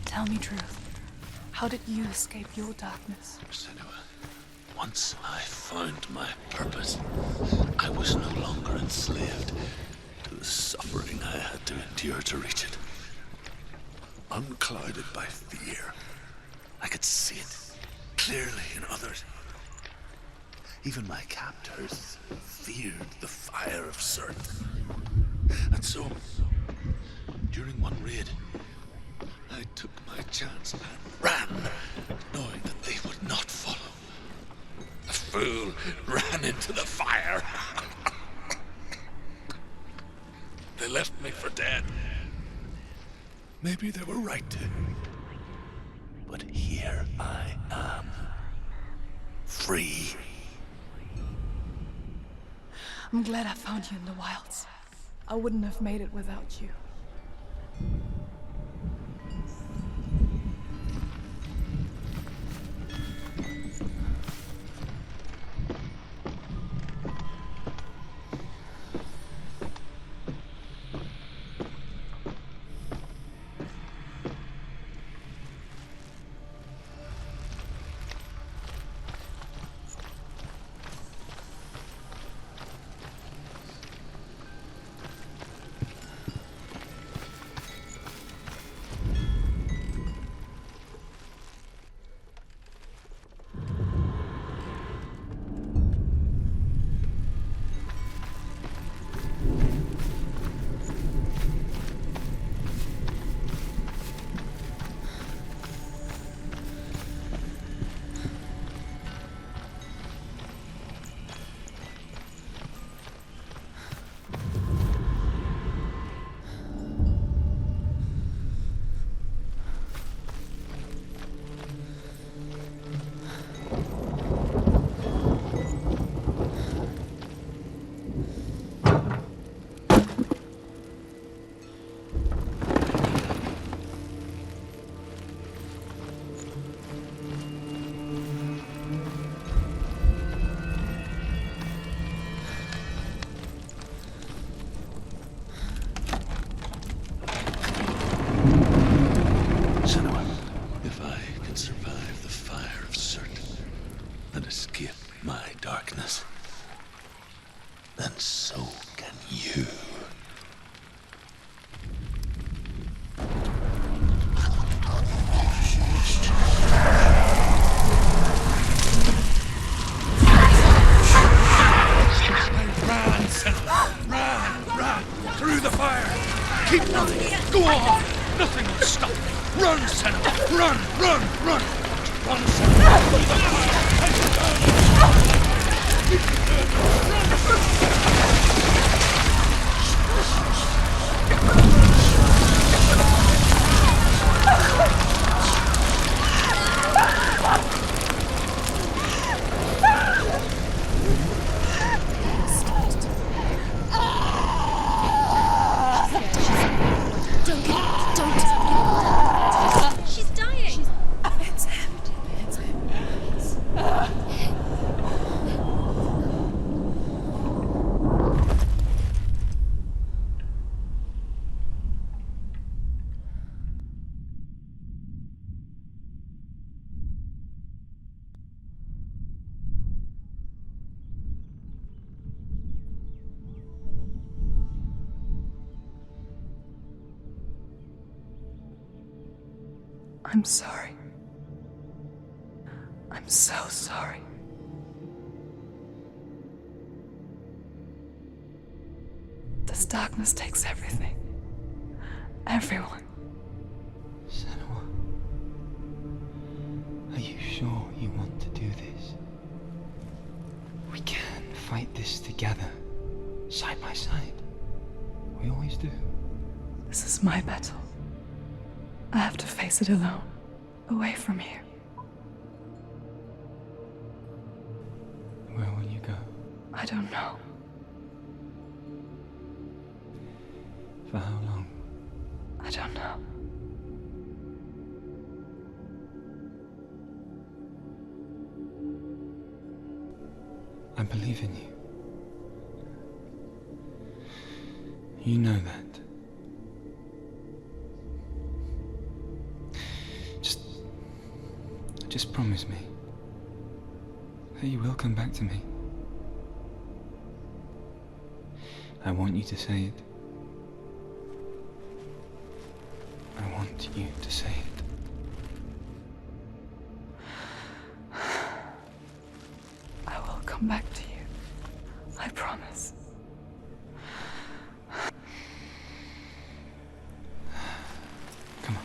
Tell me truth. How did you escape your darkness? Senua, once I found my purpose, I was no longer enslaved to the suffering I had to endure to reach it. Unclouded by fear, I could see it clearly in others. Even my captors feared the fire of SURT. And so, during one raid, I took my chance and ran, knowing that they would not follow. The fool ran into the fire. They left me for dead. Maybe they were right to. But here I am. Free. I'm glad I found you in the wilds. I wouldn't have made it without you. Nothing will stop me. Run, Senua! Run, run, run! Run, Senua! Don't give up. Don't give up. She's dying. It's him. It's him. I'm sorry. I'm so sorry. This darkness takes everything. Everyone. Senua, are you sure you want to do this? We can fight this together, side by side. We always do. This is my battle. I have to face it alone, away from here. Where will you go? I don't know. For how long? I don't know. I believe in you. You know that. Just promise me that you will come back to me. I want you to say it. I want you to say it. I will come back to you. I promise. Come on.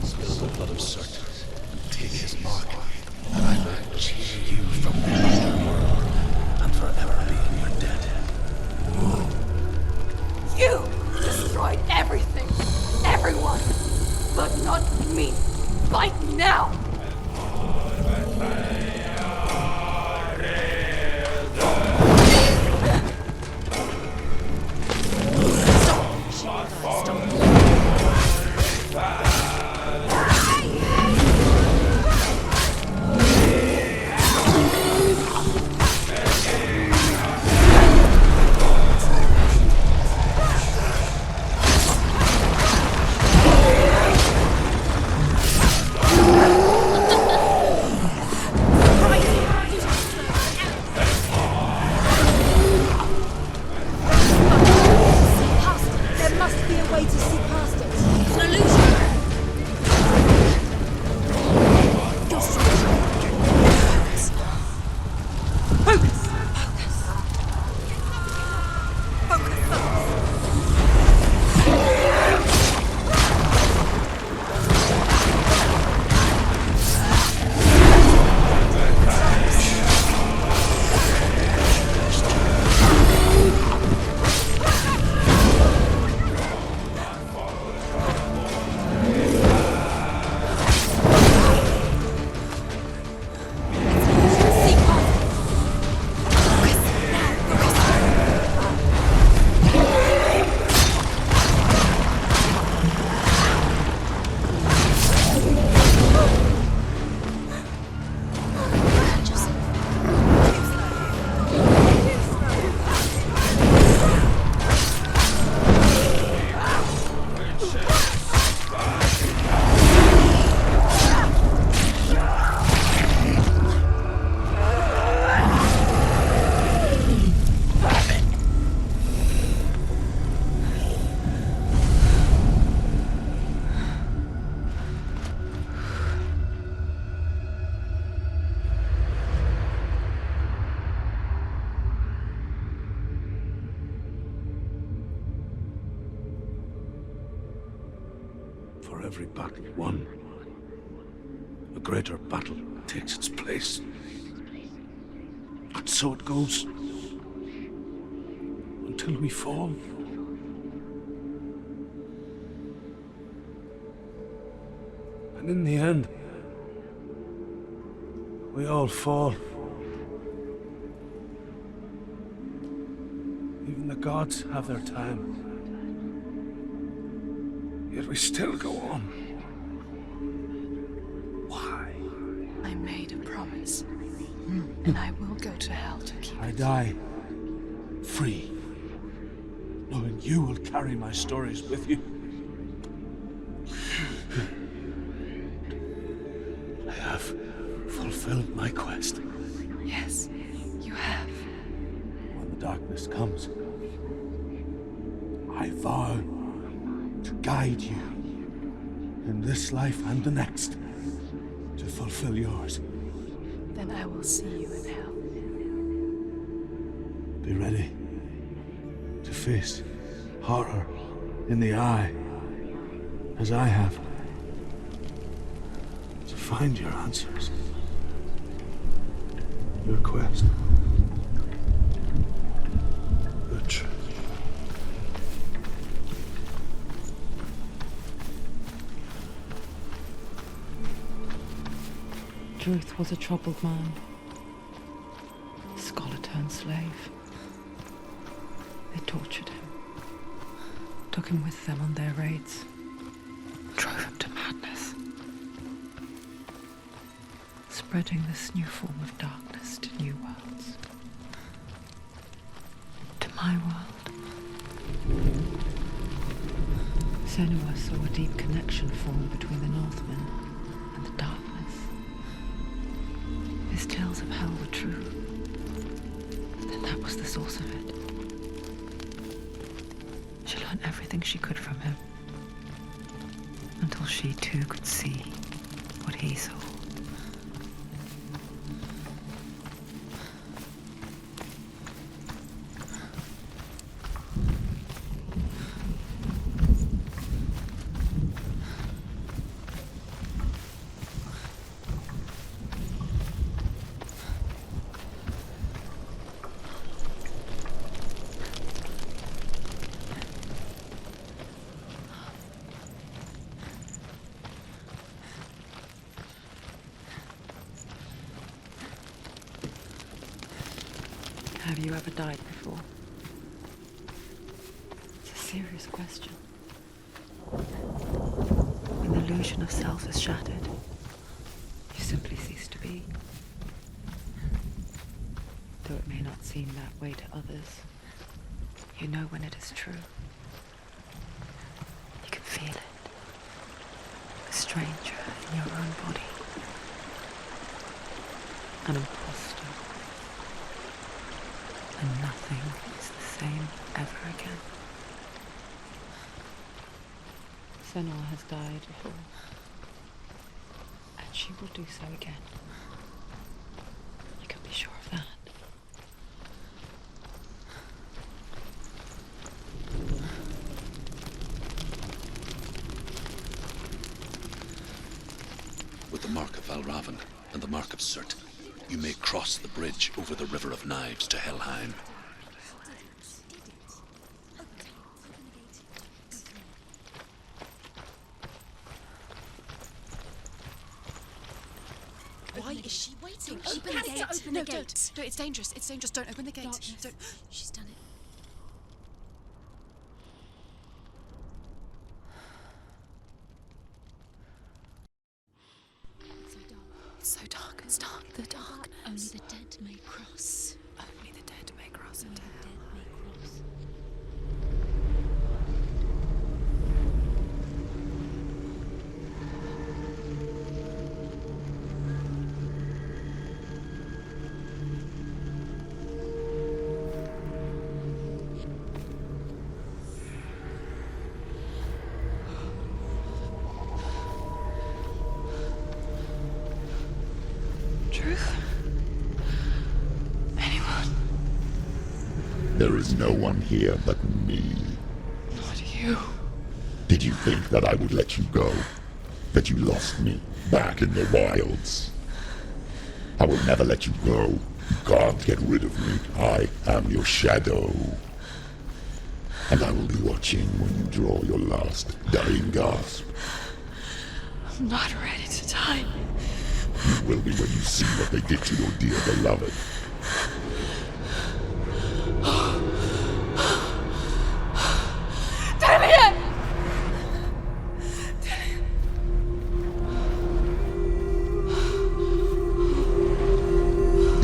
Spill the blood of SURT and take his mark, and I will change you from the world and forever be in your debt. You destroyed everything, everyone, but not me. Fight now! For every battle won, a greater battle takes its place. And so it goes. Until we fall. And in the end, we all fall. Even the gods have their time. Yet we still go on. Why? I made a promise. And I will go to hell to keep I it. die free, knowing you will carry my stories with you. I have fulfilled my quest. Yes, you have. When the darkness comes, I vow to guide you in this life and the next to fulfill yours. Then I will see you in hell. Be ready to face horror in the eye, as I have, to find your answers, your quest, the truth. Truth was a troubled man, scholar turned slave. They tortured him, took him with them on their raids, drove him to madness, spreading this new form of darkness to new worlds. To my world. Senua saw a deep connection form between the Northmen and the darkness. His tales of hell were true. Then that was the source of it. She learned everything she could from him, until she too could see what he saw. Have you ever died before? It's a serious question. When the illusion of self is shattered, you simply cease to be. Though it may not seem that way to others, you know when it is true. You can feel it. A stranger in your own body. An imposter. And nothing is the same ever again. Senua has died before, and she will do so again. You can be sure of that. With the mark of VALRAVN and the mark of SURT, you may cross the bridge over the River of Knives to HELLHEIM. Why is she waiting? Don't Open the gate. open No, the gate. don't. No, it's dangerous. It's dangerous. Don't open the gate. Darkness. Don't. She's done it. It's so dark. It's dark. The darkness. Only the dead may cross. Only the dead may cross Only into the hell. dead may cross. Truth? Anyone? There is no one here but me. Not you. Did you think that I would let you go? That you lost me back in the wilds? I will never let you go. You can't get rid of me. I am your shadow. And I will be watching when you draw your last dying gasp. I'm not ready to die. You will be when you see what they did to your dear beloved. TRILHA!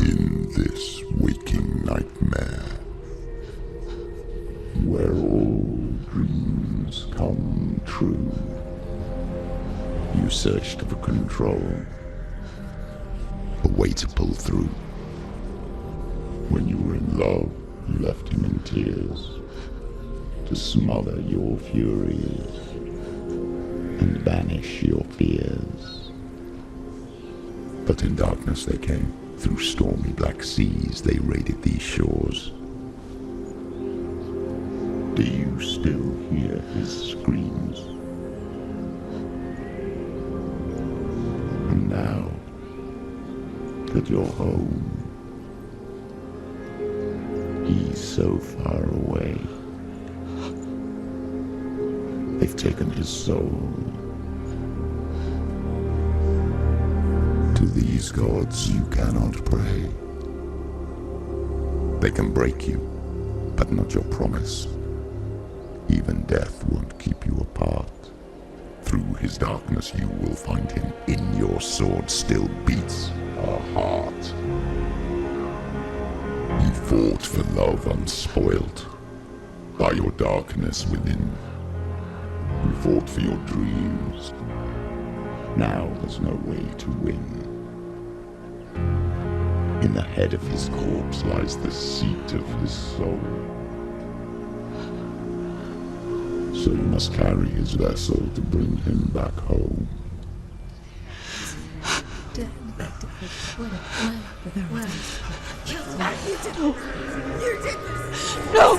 In this waking nightmare, where all dreams come true, you searched for control, a way to pull through. When you were in love, you left him in tears, to smother your furies and banish your fears. But in darkness they came, through stormy black seas they raided these shores. Do you still hear his screams? And now that you're home, he's so far away. They've taken his soul. To these gods you cannot pray. They can break you, but not your promise. Even death won't keep you apart. Through his darkness you will find him. In your sword still beats a heart. You fought for love unspoilt by your darkness within. You fought for your dreams. Now there's no way to win. In the head of his corpse lies the seat of his soul. So you must carry his vessel to bring him back home. You did this! No!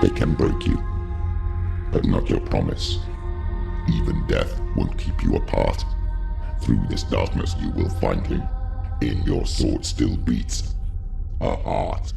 They can break you, but not your promise. Even death won't keep you apart. Through this darkness you will find him. In your sword still beats a heart.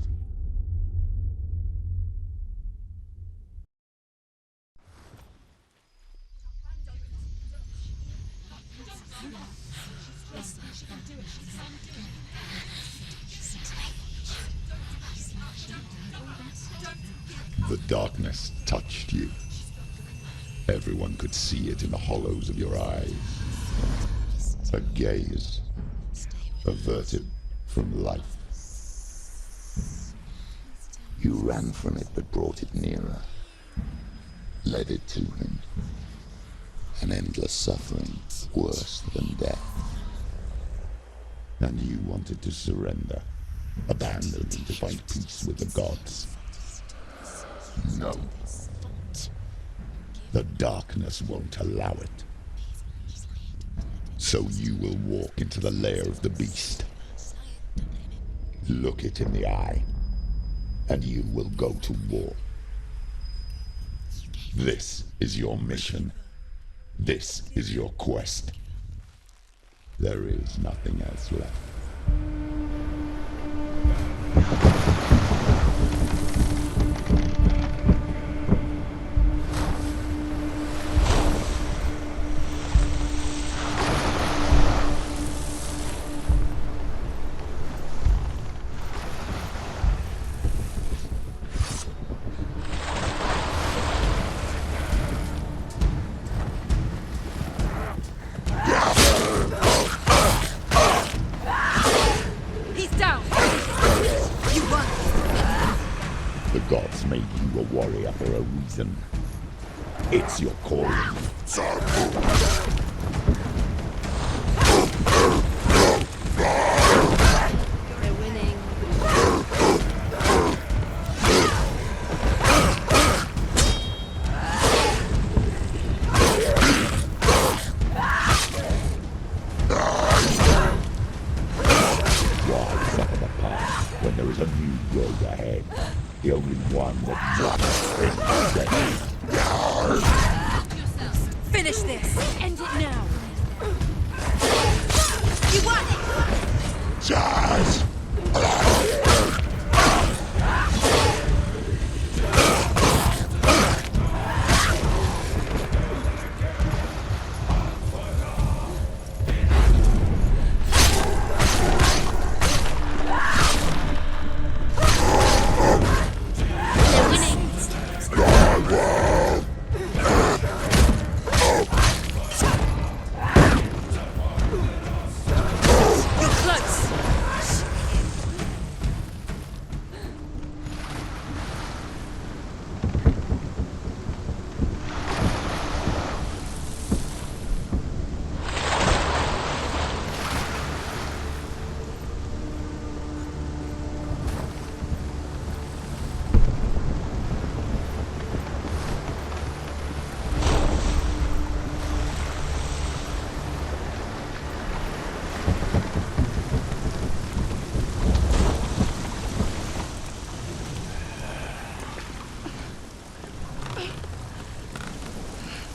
The darkness touched you. Everyone could see it in the hollows of your eyes. A gaze averted from life. You ran from it but brought it nearer. Led it to him. An endless suffering worse than death. And you wanted to surrender. Abandon and to find peace with the gods. No. The darkness won't allow it. So you will walk into the lair of the beast. Look it in the eye, and you will go to war. This is your mission. This is your quest. There is nothing else left. It's your calling. The only one that Finish this! End it now! You won! Jazz!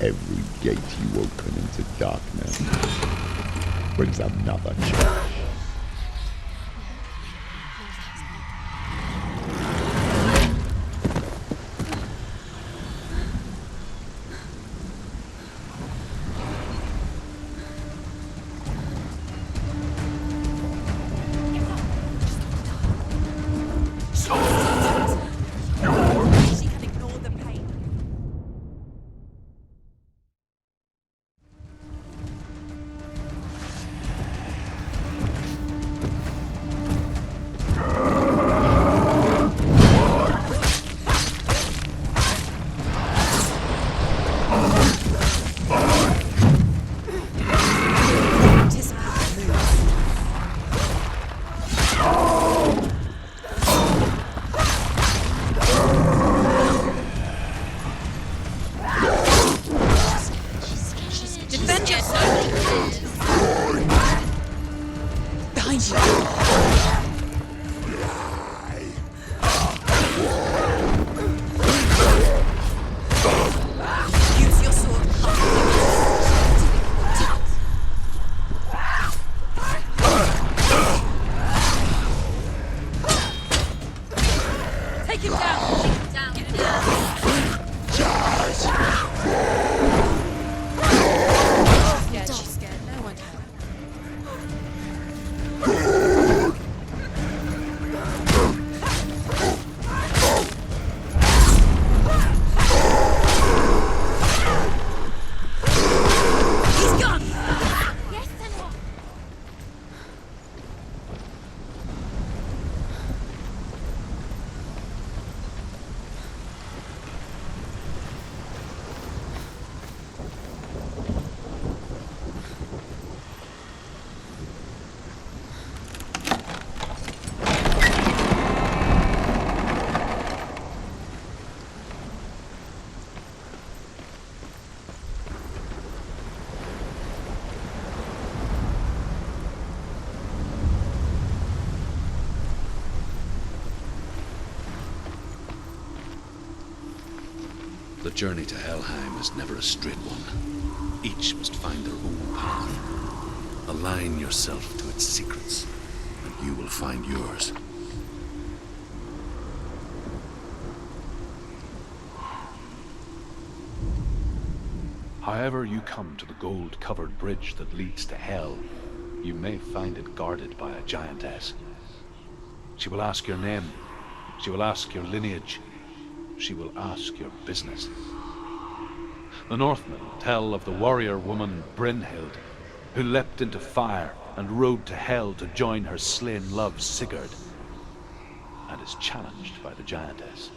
Every gate you open into darkness brings another change. The journey to Helheim is never a straight one. Each must find their own path. Align yourself to its secrets, and you will find yours. However you come to the gold-covered bridge that leads to Hell, you may find it guarded by a giantess. She will ask your name. She will ask your lineage. She will ask your business. The Northmen tell of the warrior woman Brynhild, who leapt into fire and rode to Hell to join her slain love Sigurd, and is challenged by the giantess.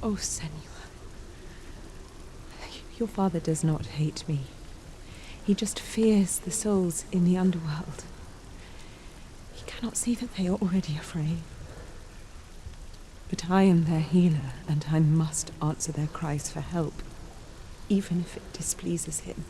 Oh, Senua. Your father does not hate me. He just fears the souls in the underworld. He cannot see that they are already afraid. But I am their healer, and I must answer their cries for help, even if it displeases him.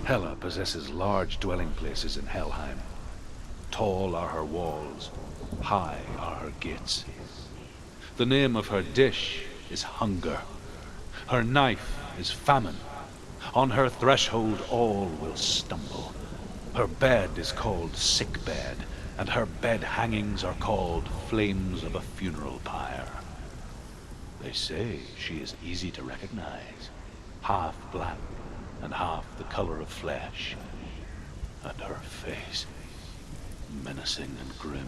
Hela possesses large dwelling places in Helheim. Tall are her walls, high are her gates. The name of her dish is hunger. Her knife is famine. On her threshold all will stumble. Her bed is called sick bed, and her bed hangings are called flames of a funeral pyre. They say she is easy to recognize, half black and half the color of flesh, and her face menacing and grim.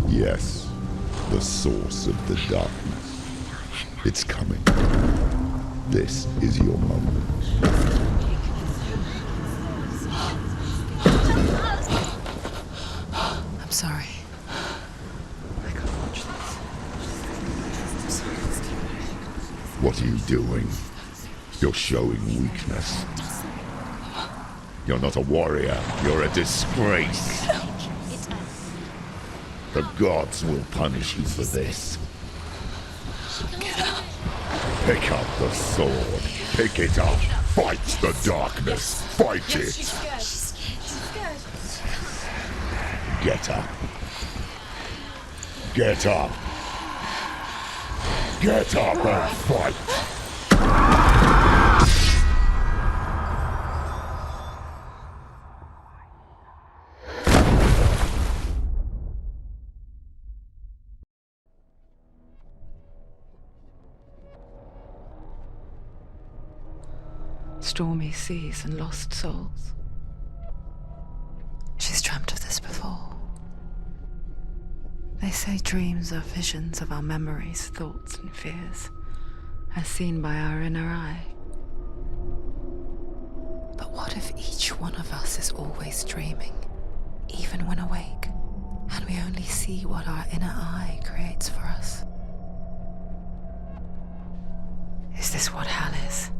Yes, the source of the darkness. It's coming. This is your moment. I'm sorry. I can't watch this. What are you doing? You're showing weakness. You're not a warrior. You're a disgrace. The gods will punish you for this. Get up. Pick up the sword. Pick it up. Fight the darkness. Fight it. She's scared. She's scared. Get up. Get up. Get up and fight. Stormy seas and lost souls. She's dreamt of this before. They say dreams are visions of our memories, thoughts, and fears, as seen by our inner eye. But what if each one of us is always dreaming, even when awake, and we only see what our inner eye creates for us? Is this what hell is?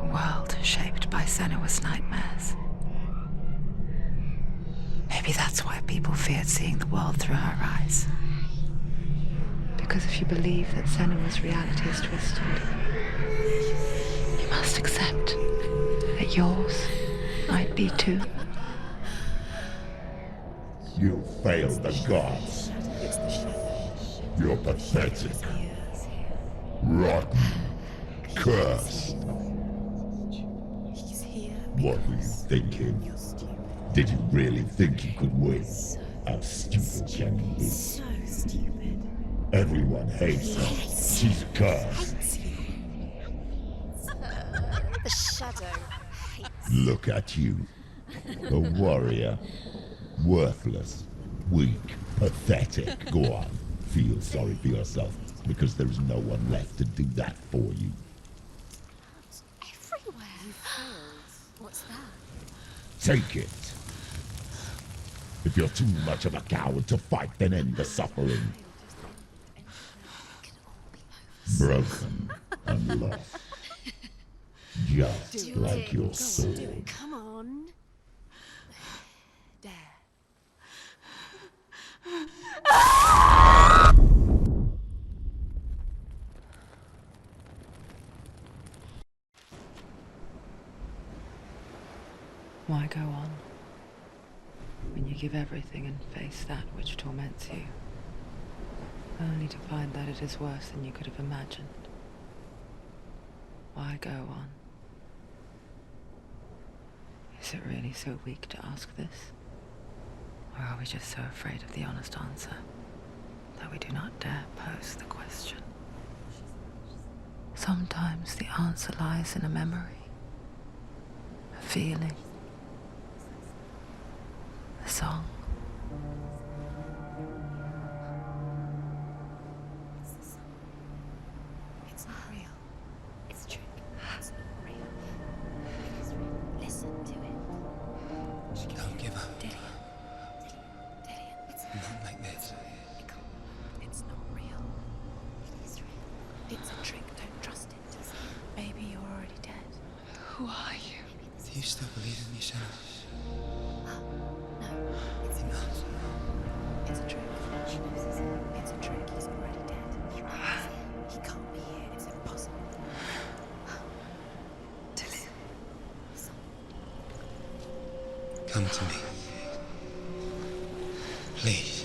A world shaped by SENUA'S nightmares. Maybe that's why people feared seeing the world through her eyes. Because if you believe that SENUA'S reality is twisted, you must accept that yours might be too. You failed the gods. You're pathetic. Rotten. Cursed. What were you thinking? Did you really think you could win? How stupid can you be? So stupid. Everyone hates her. She's cursed. The shadow hates. Look at you. A warrior. Worthless. Weak. Pathetic. Go on. Feel sorry for yourself, because there is no one left to do that for you. Everywhere. You failed. What's that? Take it. If you're too much of a coward to fight, then end the suffering. Broken and lost. Just like your sword. Come on. There. Why go on when you give everything and face that which torments you, only to find that it is worse than you could have imagined? Why go on? Is it really so weak to ask this? Or are we just so afraid of the honest answer that we do not dare pose the question? Sometimes the answer lies in a memory, a feeling, a song. It's not real. It's a trick. It's not real. It is real. Listen to it. Don't give up. Dillian. It's Not like this. It's not real. It is real. It's a trick. Don't trust it. Baby, you're already dead. Who are you? Do you still believe in me, Senua? No, it's not. It's a trick. She knows this. It's a trick. He's already dead. He can't be here. It's impossible. Dillian. Come to me. Please.